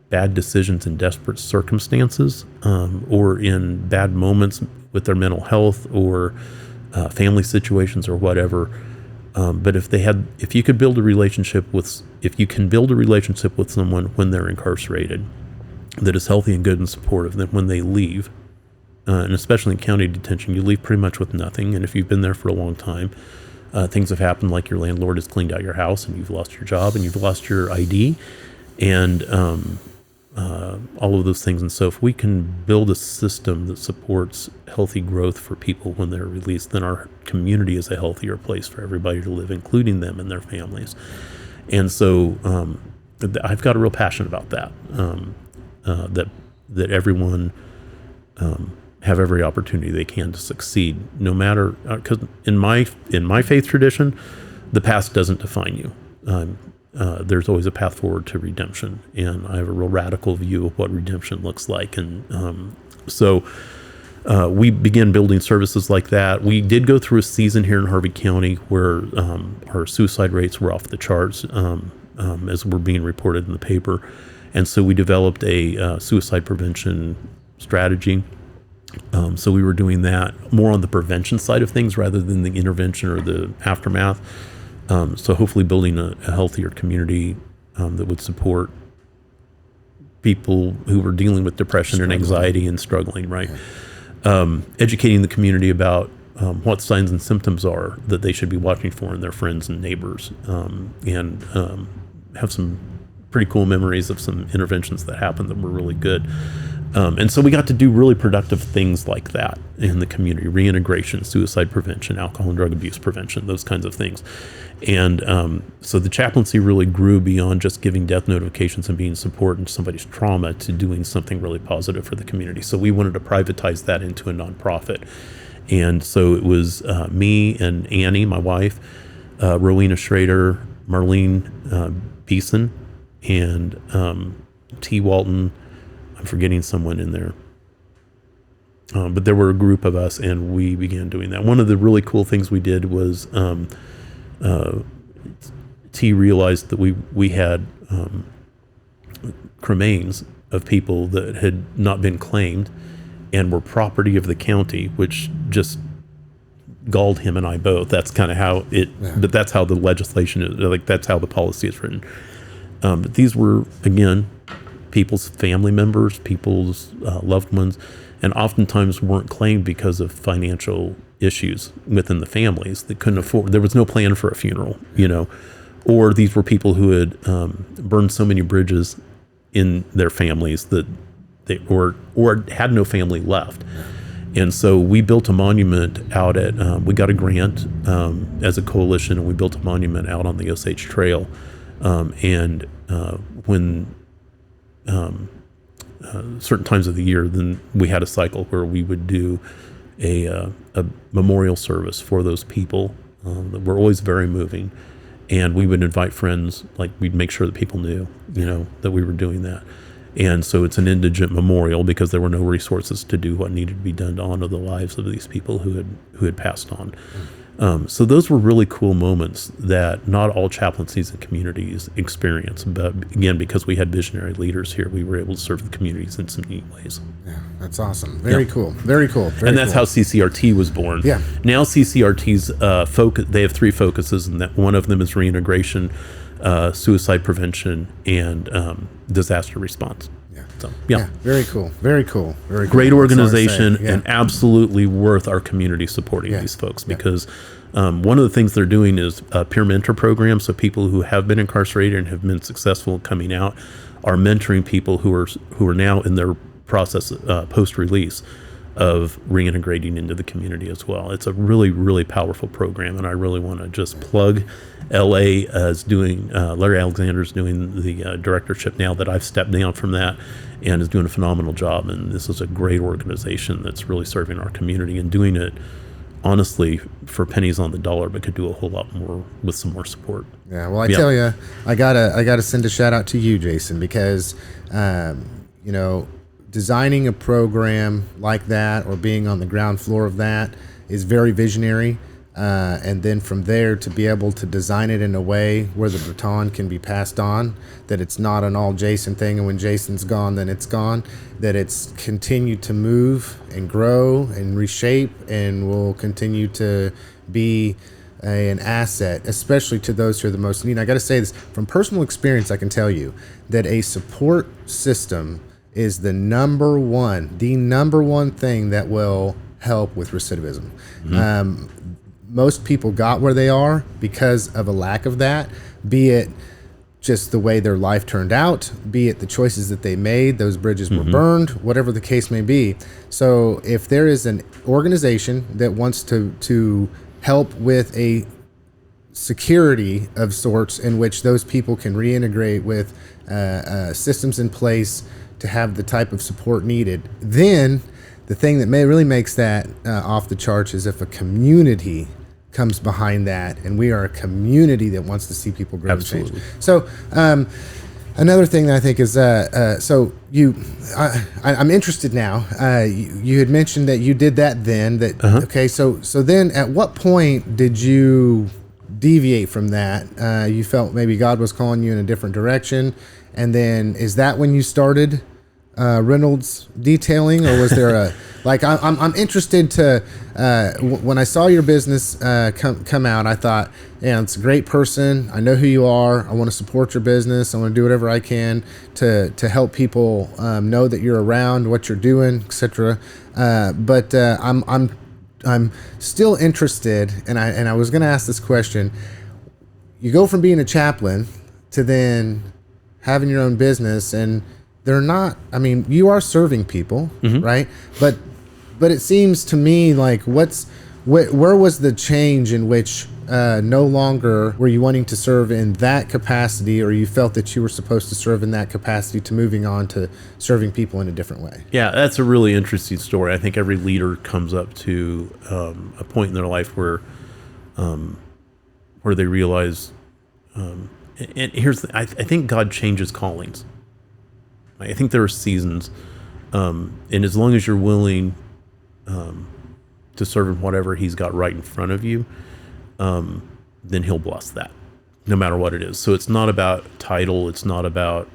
bad decisions in desperate circumstances, or in bad moments with their mental health or family situations or whatever. But if you can build a relationship with someone when they're incarcerated, that is healthy and good and supportive, then when they leave, and especially in county detention, you leave pretty much with nothing. And if you've been there for a long time, things have happened, like your landlord has cleaned out your house and you've lost your job and you've lost your ID and all of those things. And so if we can build a system that supports healthy growth for people when they're released, then our community is a healthier place for everybody to live, including them and their families. And so I've got a real passion about that, that everyone have every opportunity they can to succeed, no matter, because in my faith tradition, the past doesn't define you. There's always a path forward to redemption, and I have a real radical view of what redemption looks like. And so we began building services like that. We did go through a season here in Harvey County where our suicide rates were off the charts, as were being reported in the paper. And so we developed a suicide prevention strategy. So we were doing that more on the prevention side of things rather than the intervention or the aftermath. So hopefully building a healthier community that would support people who were dealing with depression and anxiety and struggling, right? Educating the community about what signs and symptoms are that they should be watching for in their friends and neighbors, and have some pretty cool memories of some interventions that happened that were really good. And so we got to do really productive things like that in the community: reintegration, suicide prevention, alcohol and drug abuse prevention, those kinds of things. And so the chaplaincy really grew beyond just giving death notifications and being support in somebody's trauma to doing something really positive for the community. So we wanted to privatize that into a nonprofit. And so it was me and Annie, my wife, Rowena Schrader, Marlene Beeson, and T. Walton. I'm forgetting someone in there. But there were a group of us, and we began doing that. One of the really cool things we did was T realized that we had cremains of people that had not been claimed and were property of the county, which just galled him and I both. That's kind of how but that's how the legislation is, like that's how the policy is written. But these were, again, people's family members, people's loved ones, and oftentimes weren't claimed because of financial issues within the families that couldn't afford. There was no plan for a funeral, or these were people who had burned so many bridges in their families that they or had no family left. And so we built a monument out at, we got a grant as a coalition, and we built a monument out on the Osage Trail. When certain times of the year, then we had a cycle where we would do a memorial service for those people that were always very moving. And we would invite friends, like we'd make sure that people knew, that we were doing that. And so it's an indigent memorial because there were no resources to do what needed to be done to honor the lives of these people who had passed on. So those were really cool moments that not all chaplaincies and communities experience. But again, because we had visionary leaders here, we were able to serve the communities in some neat ways. Yeah, that's awesome. Very cool. Very cool. And that's how CCRT was born. Yeah. Now CCRT's focus, they have three focuses, and that one of them is reintegration, suicide prevention, and disaster response. So, yeah. Very cool. Very cool. Very cool. Great organization, and absolutely worth our community supporting these folks, because one of the things they're doing is a peer mentor program. So people who have been incarcerated and have been successful coming out are mentoring people who are now in their process post-release of reintegrating into the community as well. It's a really, really powerful program, and I really want to just plug LA as doing, Larry Alexander's doing the directorship now that I've stepped down from that, and is doing a phenomenal job. And this is a great organization that's really serving our community and doing it honestly for pennies on the dollar, but could do a whole lot more with some more support. Yeah, well, I tell you, I gotta send a shout out to you, Jason, because designing a program like that or being on the ground floor of that is very visionary. And then from there to be able to design it in a way where the baton can be passed on, that it's not an all Jason thing, and when Jason's gone, then it's gone, that it's continued to move and grow and reshape and will continue to be an asset, especially to those who are the most needy. I got to say this, from personal experience, I can tell you that a support system is the number one thing that will help with recidivism. Mm-hmm. Most people got where they are because of a lack of that, be it just the way their life turned out, be it the choices that they made, those bridges were burned, whatever the case may be. So if there is an organization that wants to help with a security of sorts in which those people can reintegrate with systems in place to have the type of support needed, then the thing that really makes that off the charts is if a community comes behind that, and we are a community that wants to see people grow and change. So another thing that I think is so I'm interested now. You had mentioned that you did that then. Okay. So then, at what point did you deviate from that? You felt maybe God was calling you in a different direction, and then is that when you started Reynolds Detailing, or was there a like? I'm interested to when I saw your business come out, I thought, yeah, it's a great person. I know who you are. I want to support your business. I want to do whatever I can to help people know that you're around, what you're doing, etc. But I'm still interested, and I was going to ask this question. You go from being a chaplain to then having your own business, and they're not, I mean, you are serving people, right? But it seems to me like where was the change in which no longer were you wanting to serve in that capacity, or you felt that you were supposed to serve in that capacity, to moving on to serving people in a different way? Yeah, that's a really interesting story. I think every leader comes up to a point in their life where they realize, and here's I think God changes callings. I think there are seasons, and as long as you're willing to serve in whatever He's got right in front of you, then He'll bless that, no matter what it is. So it's not about title. It's not about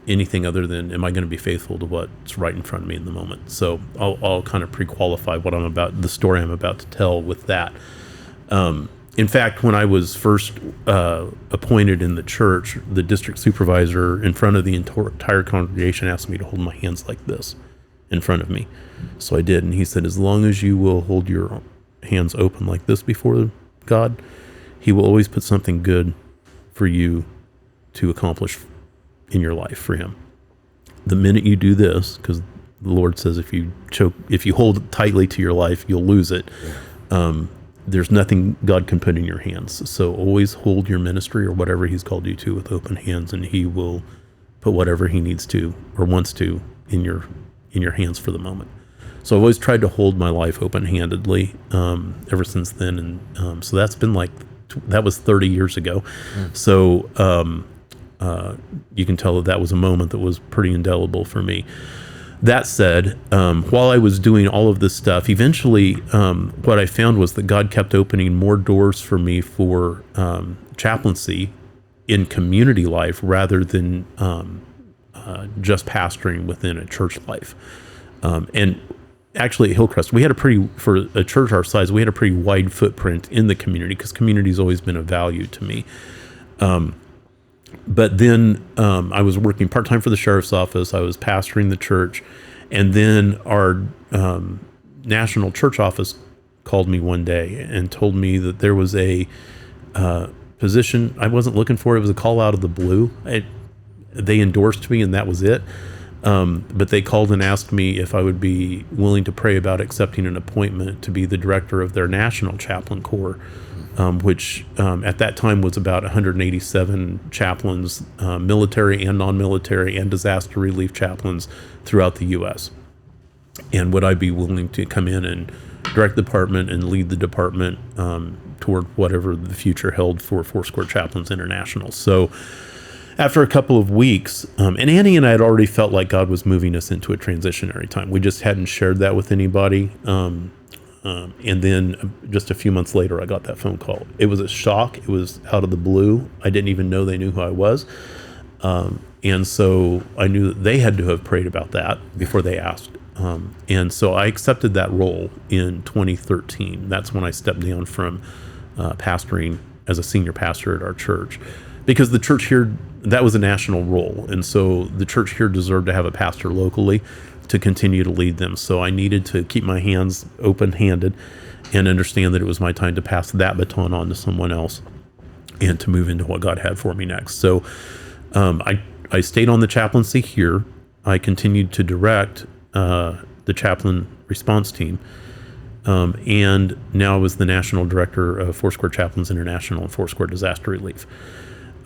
anything other than, am I going to be faithful to what's right in front of me in the moment? So I'll kind of pre-qualify the story I'm about to tell with that. In fact, when I was first appointed in the church, the district supervisor in front of the entire congregation asked me to hold my hands like this in front of me. So I did. And he said, as long as you will hold your hands open like this before God, He will always put something good for you to accomplish in your life for Him. The minute you do this, because the Lord says if you hold tightly to your life, you'll lose it. There's nothing God can put in your hands. So always hold your ministry or whatever He's called you to with open hands, and He will put whatever He needs to or wants to in your hands for the moment. So I've always tried to hold my life open-handedly ever since then. And so that's been that was 30 years ago. So you can tell that was a moment that was pretty indelible for me. That said, while I was doing all of this stuff, eventually what I found was that God kept opening more doors for me for chaplaincy in community life rather than just pastoring within a church life. And actually at Hillcrest, for a church our size, we had a pretty wide footprint in the community because community's always been a value to me. But then I was working part-time for the sheriff's office. I was pastoring the church. And then our national church office called me one day and told me that there was a position I wasn't looking for. It was a call out of the blue. They endorsed me, and that was it. But they called and asked me if I would be willing to pray about accepting an appointment to be the director of their National Chaplain Corps, which at that time was about 187 chaplains, military and non-military and disaster relief chaplains throughout the U.S. And would I be willing to come in and direct the department and lead the department toward whatever the future held for Foursquare Chaplains International. So after a couple of weeks, and Annie and I had already felt like God was moving us into a transitionary time. We just hadn't shared that with anybody. And then just a few months later, I got that phone call. It was a shock. It was out of the blue. I didn't even know they knew who I was. And so I knew that they had to have prayed about that before they asked. And so I accepted that role in 2013. That's when I stepped down from pastoring as a senior pastor at our church. Because the church here, that was a national role. And so the church here deserved to have a pastor locally to continue to lead them. So I needed to keep my hands open-handed and understand that it was my time to pass that baton on to someone else and to move into what God had for me next. So I stayed on the chaplaincy here. I continued to direct the chaplain response team. And now I was the national director of Foursquare Chaplains International and Foursquare Disaster Relief.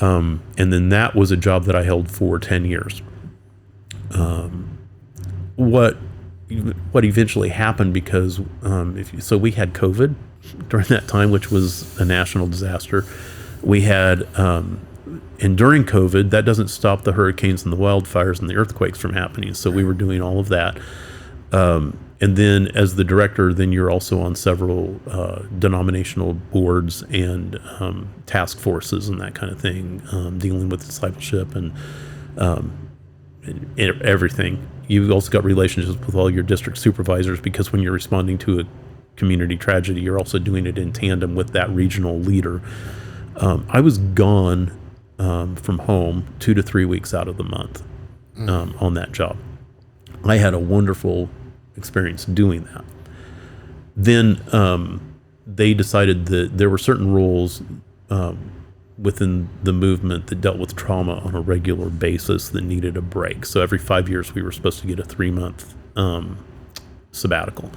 And then that was a job that I held for 10 years. what eventually happened, because so we had COVID during that time, which was a national disaster. We had and during COVID, that doesn't stop the hurricanes and the wildfires and the earthquakes from happening. So we were doing all of that. And then as the director, then you're also on several denominational boards and task forces and that kind of thing, dealing with discipleship and everything. You've also got relationships with all your district supervisors, because when you're responding to a community tragedy, you're also doing it in tandem with that regional leader. I was gone from home 2 to 3 weeks out of the month on that job. I had a wonderful experience doing that. Then they decided that there were certain roles within the movement that dealt with trauma on a regular basis that needed a break. So every 5 years we were supposed to get a 3-month sabbatical.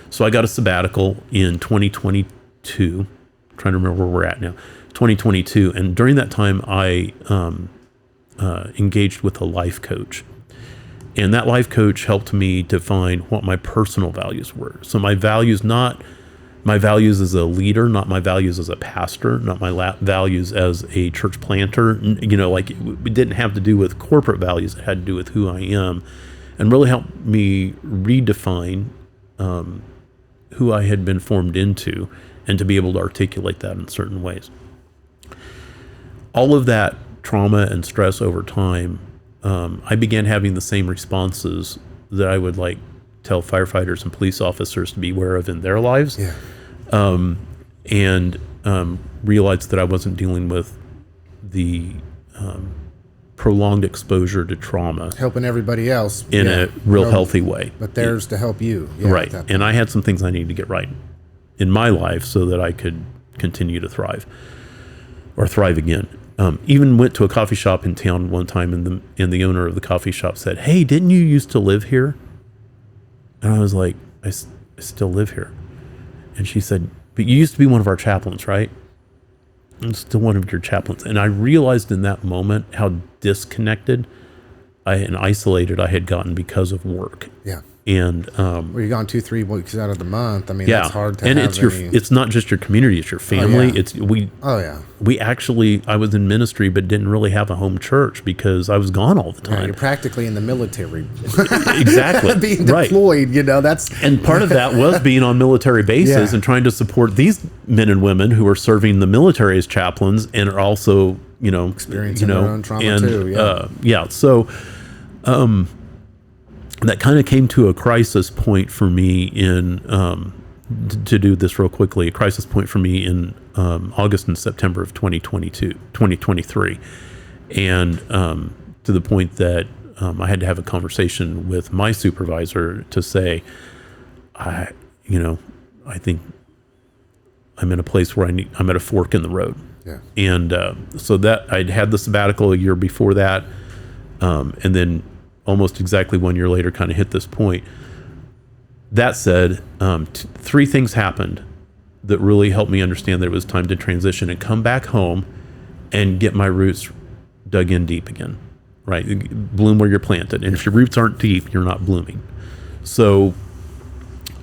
So I got a sabbatical in 2022. I'm trying to remember where we're at now. 2022, and during that time I engaged with a life coach. And that life coach helped me define what my personal values were. So my values, not my values as a leader, not my values as a pastor, not my values as a church planter. Like it didn't have to do with corporate values. It had to do with who I am, and really helped me redefine who I had been formed into, and to be able to articulate that in certain ways. All of that trauma and stress over time, I began having the same responses that I would tell firefighters and police officers to be aware of in their lives. Yeah. And realized that I wasn't dealing with the prolonged exposure to trauma. Helping everybody else. In a real healthy way. But theirs to help you. Yeah, right. And I had some things I needed to get right in my life so that I could continue to thrive again. Even went to a coffee shop in town one time, and the owner of the coffee shop said, "Hey, didn't you used to live here?" And I was like, I still live here. And she said, "But you used to be one of our chaplains, right?" "I'm still one of your chaplains." And I realized in that moment how disconnected and isolated I had gotten because of work. Yeah. And you're gone 2-3 weeks out of the month. I mean, yeah, that's hard to and have. It's not just your community; it's your family. Oh, yeah. We actually, I was in ministry, but didn't really have a home church because I was gone all the time. Yeah, you're practically in the military. Exactly. Being deployed, that's. And part of that was being on military bases and trying to support these men and women who are serving the military as chaplains and are also, experiencing their own trauma too. Yeah. So, that kind of came to a crisis point for me in, to do this real quickly, a crisis point for me in August and September of 2023. And to the point that I had to have a conversation with my supervisor to say, I think I'm in a place where I'm at a fork in the road. Yeah. And so that I'd had the sabbatical a year before that. And then almost exactly 1 year later kind of hit this point. That said, 3 things happened that really helped me understand that it was time to transition and come back home and get my roots dug in deep again, right? Bloom where you're planted. And if your roots aren't deep, you're not blooming. So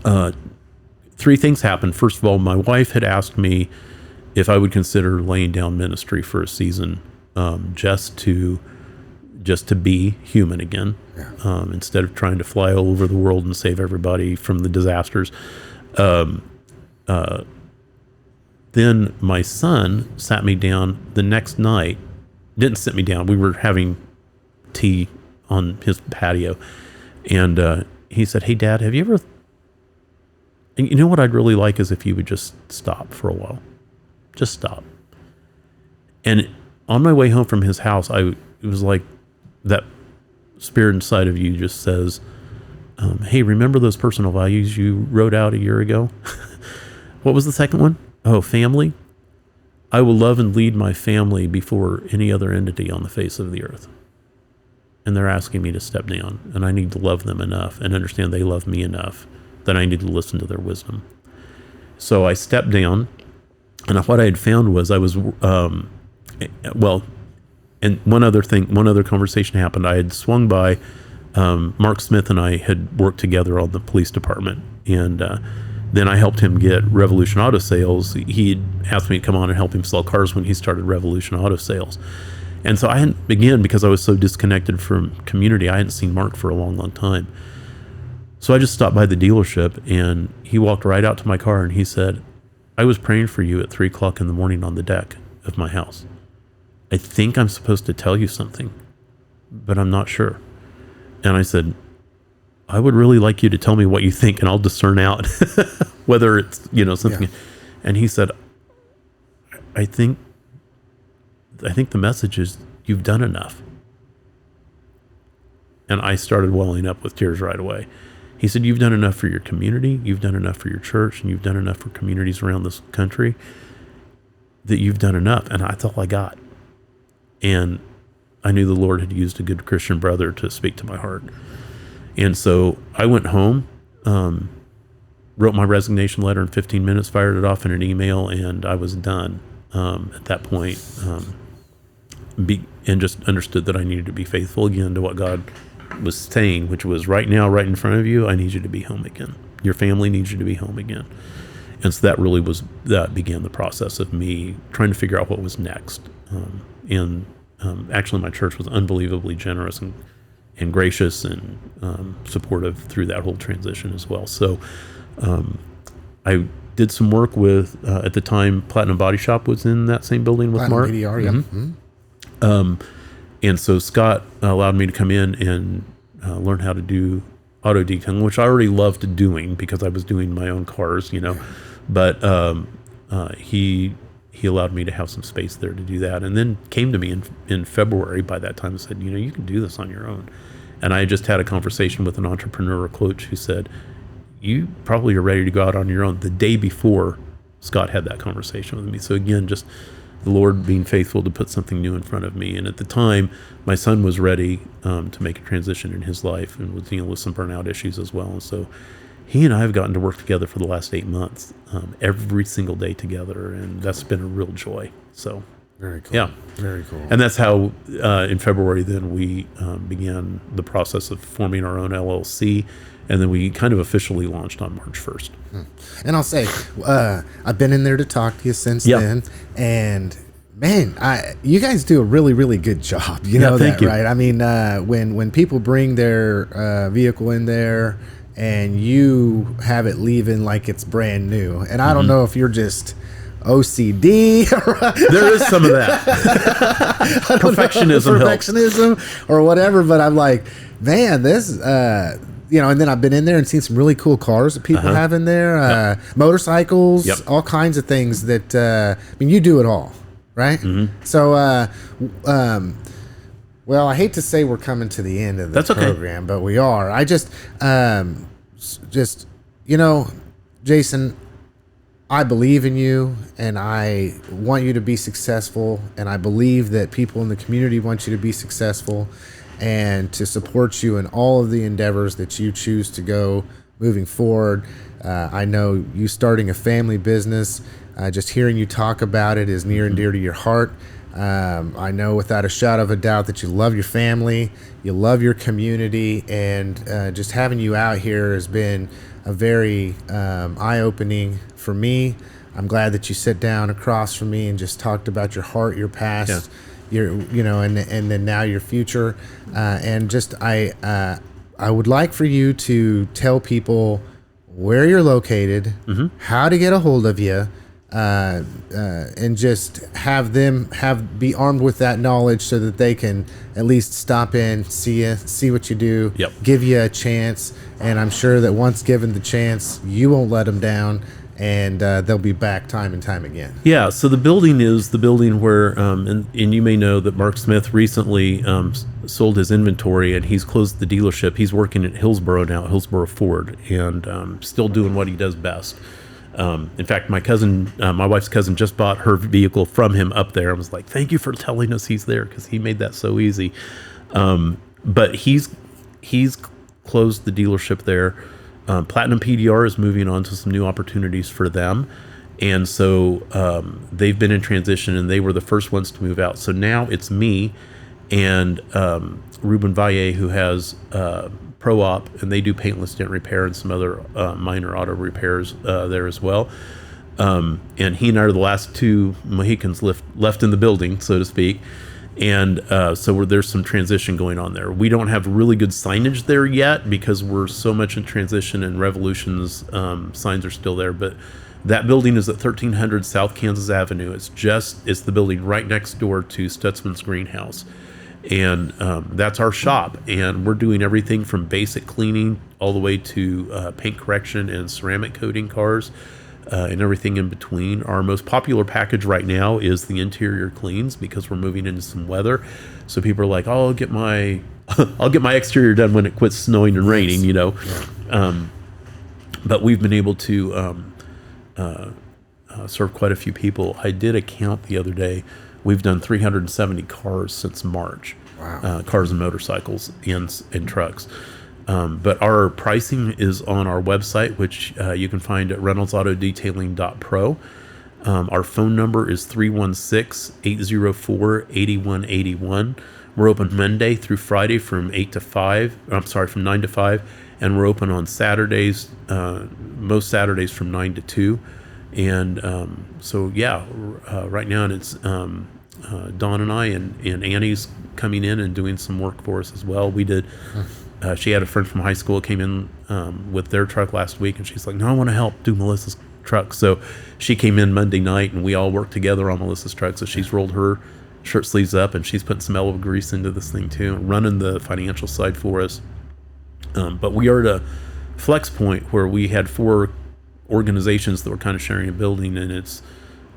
3 things happened. First of all, my wife had asked me if I would consider laying down ministry for a season, just to be human again, instead of trying to fly all over the world and save everybody from the disasters. Then my son sat me down the next night, didn't sit me down. We were having tea on his patio. And he said, "Hey, Dad, have you ever, and you know what I'd really like is if you would just stop for a while. Just stop." And on my way home from his house, it was like, that spirit inside of you just says, "Hey, remember those personal values you wrote out a year ago?" What was the second one? Oh, family. I will love and lead my family before any other entity on the face of the earth. And they're asking me to step down, and I need to love them enough and understand they love me enough that I need to listen to their wisdom. So I stepped down, and what I had found was I was, and one other conversation happened. I had swung by Mark Smith and I had worked together on the police department, and then I helped him get Revolution Auto Sales. He'd asked me to come on and help him sell cars when he started Revolution Auto Sales. And so I hadn't, again, because I was so disconnected from community, I hadn't seen Mark for a long, long time. So I just stopped by the dealership, and he walked right out to my car, and he said, I was praying for you at 3 o'clock in the morning on the deck of my house. I think I'm supposed to tell you something, but I'm not sure. And I said, I would really like you to tell me what you think, and I'll discern out whether it's, something. Yeah. And he said, I think the message is you've done enough. And I started welling up with tears right away. He said, you've done enough for your community, you've done enough for your church, and you've done enough for communities around this country, that you've done enough. And that's all I got. And I knew the Lord had used a good Christian brother to speak to my heart. And so I went home, wrote my resignation letter in 15 minutes, fired it off in an email, and I was done at that point. And just understood that I needed to be faithful again to what God was saying, which was right now, right in front of you, I need you to be home again. Your family needs you to be home again. And so that began the process of me trying to figure out what was next. Actually, my church was unbelievably generous and gracious and supportive through that whole transition as well. So I did some work with, at the time, Platinum Body Shop was in that same building with Platinum Mark. BDR, yeah. Mm-hmm. And so Scott allowed me to come in and learn how to do auto detailing, which I already loved doing because I was doing my own cars, But he allowed me to have some space there to do that, and then came to me in February by that time and said, you can do this on your own. And I just had a conversation with an entrepreneur coach who said, you probably are ready to go out on your own, the day before Scott had that conversation with me. So again, just the Lord being faithful to put something new in front of me. And at the time, my son was ready to make a transition in his life and was dealing with some burnout issues as well. And so he and I have gotten to work together for the last 8 months, every single day together, and that's been a real joy. So very cool. Yeah, very cool. And that's how in February then we began the process of forming our own LLC, and then we kind of officially launched on March 1st. And I'll say, I've been in there to talk to you since then, and man, you guys do a really, really good job. You know that, right? I mean, when people bring their vehicle in there, and you have it leaving like it's brand new. And I don't know if you're just OCD. There is some of that. Perfectionism or whatever. But I'm like, man, this, and then I've been in there and seen some really cool cars that people have in there, motorcycles, all kinds of things that, you do it all, right? Mm-hmm. So, well, I hate to say we're coming to the end of the program, but we are. I just, Jason, I believe in you, and I want you to be successful, and I believe that people in the community want you to be successful and to support you in all of the endeavors that you choose to go moving forward. I know you starting a family business, just hearing you talk about it is near and dear to your heart. I know without a shadow of a doubt that you love your family, you love your community, and just having you out here has been a very eye-opening for me. I'm glad that you sat down across from me and just talked about your heart, your past, and then now your future. And just I would like for you to tell people where you're located, how to get a hold of you. And just have them be armed with that knowledge so that they can at least stop in, see you, see what you do, give you a chance. And I'm sure that once given the chance, you won't let them down, and they'll be back time and time again. Yeah. So the building is the building where, and you may know that Mark Smith recently sold his inventory, and he's closed the dealership. He's working at Hillsboro now, Hillsboro Ford, and still doing what he does best. In fact, my wife's cousin just bought her vehicle from him up there. I was like, thank you for telling us he's there, because he made that so easy. But he's closed the dealership there. Platinum PDR is moving on to some new opportunities for them. And so they've been in transition, and they were the first ones to move out. So now it's me and Ruben Valle, who has Pro Op, and they do paintless dent repair and some other minor auto repairs there as well. And he and I are the last two Mohicans left in the building, so to speak. And so there's some transition going on there. We don't have really good signage there yet because we're so much in transition, and Revolution's signs are still there. But that building is at 1300 South Kansas Avenue. It's the building right next door to Stutzman's Greenhouse. And that's our shop. And we're doing everything from basic cleaning all the way to paint correction and ceramic coating cars. And everything in between. Our most popular package right now is the interior cleans because we're moving into some weather. So people are like, "Oh, I'll get my exterior done when it quits snowing and raining," you know. Yeah. But we've been able to serve quite a few people. I did a count the other day. We've done 370 cars since March. Wow. Cars and motorcycles and trucks. But our pricing is on our website, which you can find at ReynoldsAutoDetailing.pro. Our phone number is 316-804-8181. We're open Monday through Friday from 9 to 5, and we're open on Saturdays, most Saturdays from 9 to 2. And right now it's Dawn and I, and Annie's coming in and doing some work for us as well. We did... she had a friend from high school came in with their truck last week, and she's like, "No, I want to help do Melissa's truck." So she came in Monday night, and we all worked together on Melissa's truck. So she's rolled her shirt sleeves up, and she's putting some elbow grease into this thing too, running the financial side for us. But we are at a flex point where we had 4 organizations that were kind of sharing a building, and it's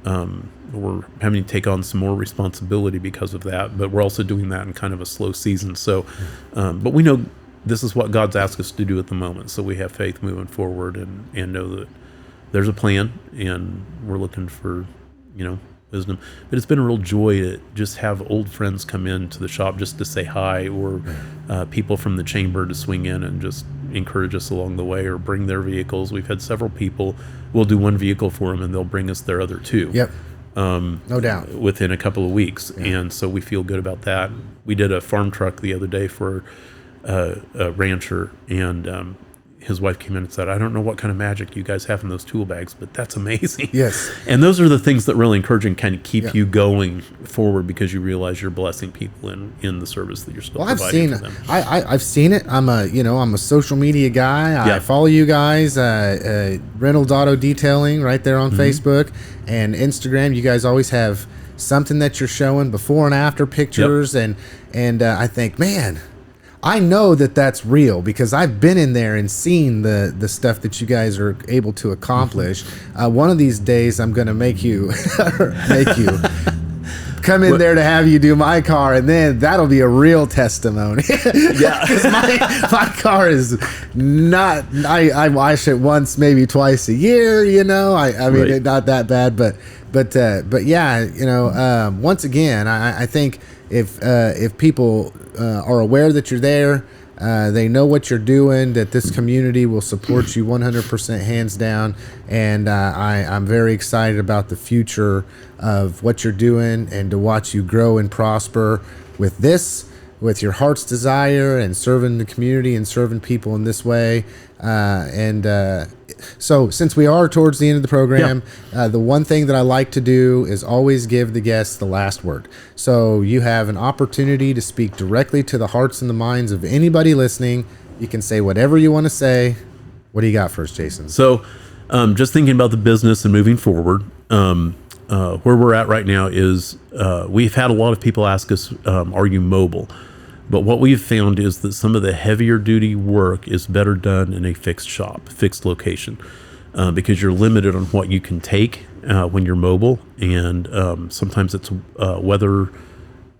we're having to take on some more responsibility because of that. But we're also doing that in kind of a slow season. So, but we know this is what God's asked us to do at the moment. So we have faith moving forward and know that there's a plan, and we're looking for, wisdom. But it's been a real joy to just have old friends come into the shop just to say hi, or people from the chamber to swing in and just encourage us along the way, or bring their vehicles. We've had several people. We'll do one vehicle for them, and they'll bring us their other 2. Yep. No doubt. Within a couple of weeks. Yeah. And so we feel good about that. We did a farm truck the other day for a rancher, and his wife came in and said, "I don't know what kind of magic you guys have in those tool bags, but that's amazing." Yes. And those are the things that really encourage and kind of keep you going forward, because you realize you're blessing people in the service that you're still providing to them. I've seen it. I'm a social media guy. I follow you guys, Reynolds Auto Detailing right there on Facebook and Instagram. You guys always have something that you're showing before and after pictures. Yep. And I think, man, I know that that's real because I've been in there and seen the stuff that you guys are able to accomplish. One of these days, I'm going to make you come in there to have you do my car, and then that'll be a real testimony. Yeah, because my car is not. I wash it once, maybe twice a year. I mean, right. Not that bad, but yeah. Once again, I think if people are aware that you're there, they know what you're doing, that this community will support you 100% hands down, and I'm very excited about the future of what you're doing and to watch you grow and prosper with this, with your heart's desire and serving the community and serving people in this way. So since we are towards the end of the program, the one thing that I like to do is always give the guests the last word. So you have an opportunity to speak directly to the hearts and the minds of anybody listening. You can say whatever you want to say. What do you got for us, Jason? So just thinking about the business and moving forward, where we're at right now is we've had a lot of people ask us, are you mobile? But what we've found is that some of the heavier duty work is better done in a fixed shop, fixed location, because you're limited on what you can take when you're mobile. And sometimes it's weather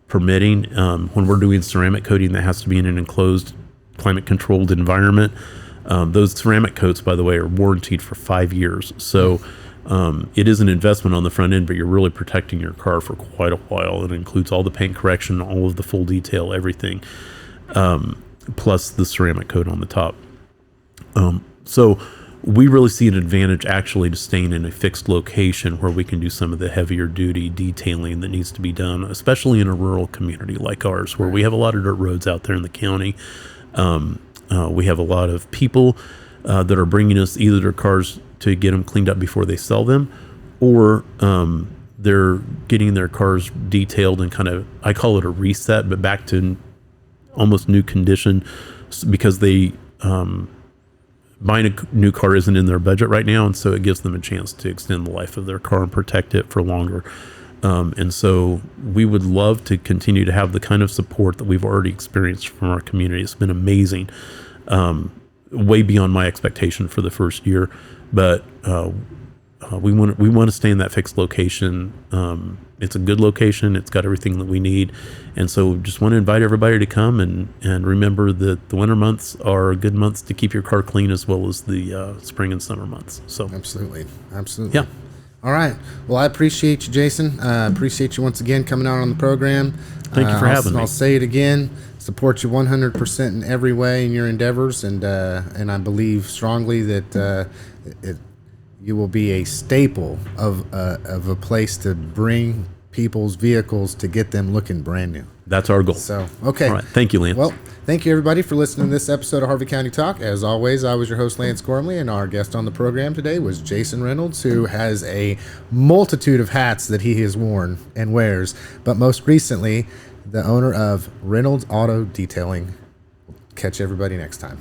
permitting. When we're doing ceramic coating, that has to be in an enclosed, climate controlled environment. Those ceramic coats, by the way, are warranted for 5 years. So it is an investment on the front end, but you're really protecting your car for quite a while. It includes all the paint correction, all of the full detail, everything, plus the ceramic coat on the top. So we really see an advantage actually to staying in a fixed location where we can do some of the heavier duty detailing that needs to be done, especially in a rural community like ours, where we have a lot of dirt roads out there in the county. We have a lot of people that are bringing us either their cars to get them cleaned up before they sell them, or they're getting their cars detailed and kind of, I call it a reset, but back to almost new condition, because they buying a new car isn't in their budget right now, and so it gives them a chance to extend the life of their car and protect it for longer. And so we would love to continue to have the kind of support that we've already experienced from our community. It's been amazing, way beyond my expectation for the first year, but we want to stay in that fixed location. It's a good location. It's got everything that we need. And so just want to invite everybody to come and remember that the winter months are good months to keep your car clean, as well as the spring and summer months. So Absolutely. yeah. All right. Well, I appreciate you, Jason. Appreciate you once again coming out on the program. Thank you for having me. I'll say it again. Support you 100% in every way in your endeavors, and I believe strongly that you will be a staple of a place to bring people's vehicles to get them looking brand new. That's our goal. So, okay. All right. Thank you, Lance. Well, thank you, everybody, for listening to this episode of Harvey County Talk. As always, I was your host, Lance Gormley, and our guest on the program today was Jason Reynolds, who has a multitude of hats that he has worn and wears, but most recently, the owner of Reynolds Auto Detailing. Catch everybody next time.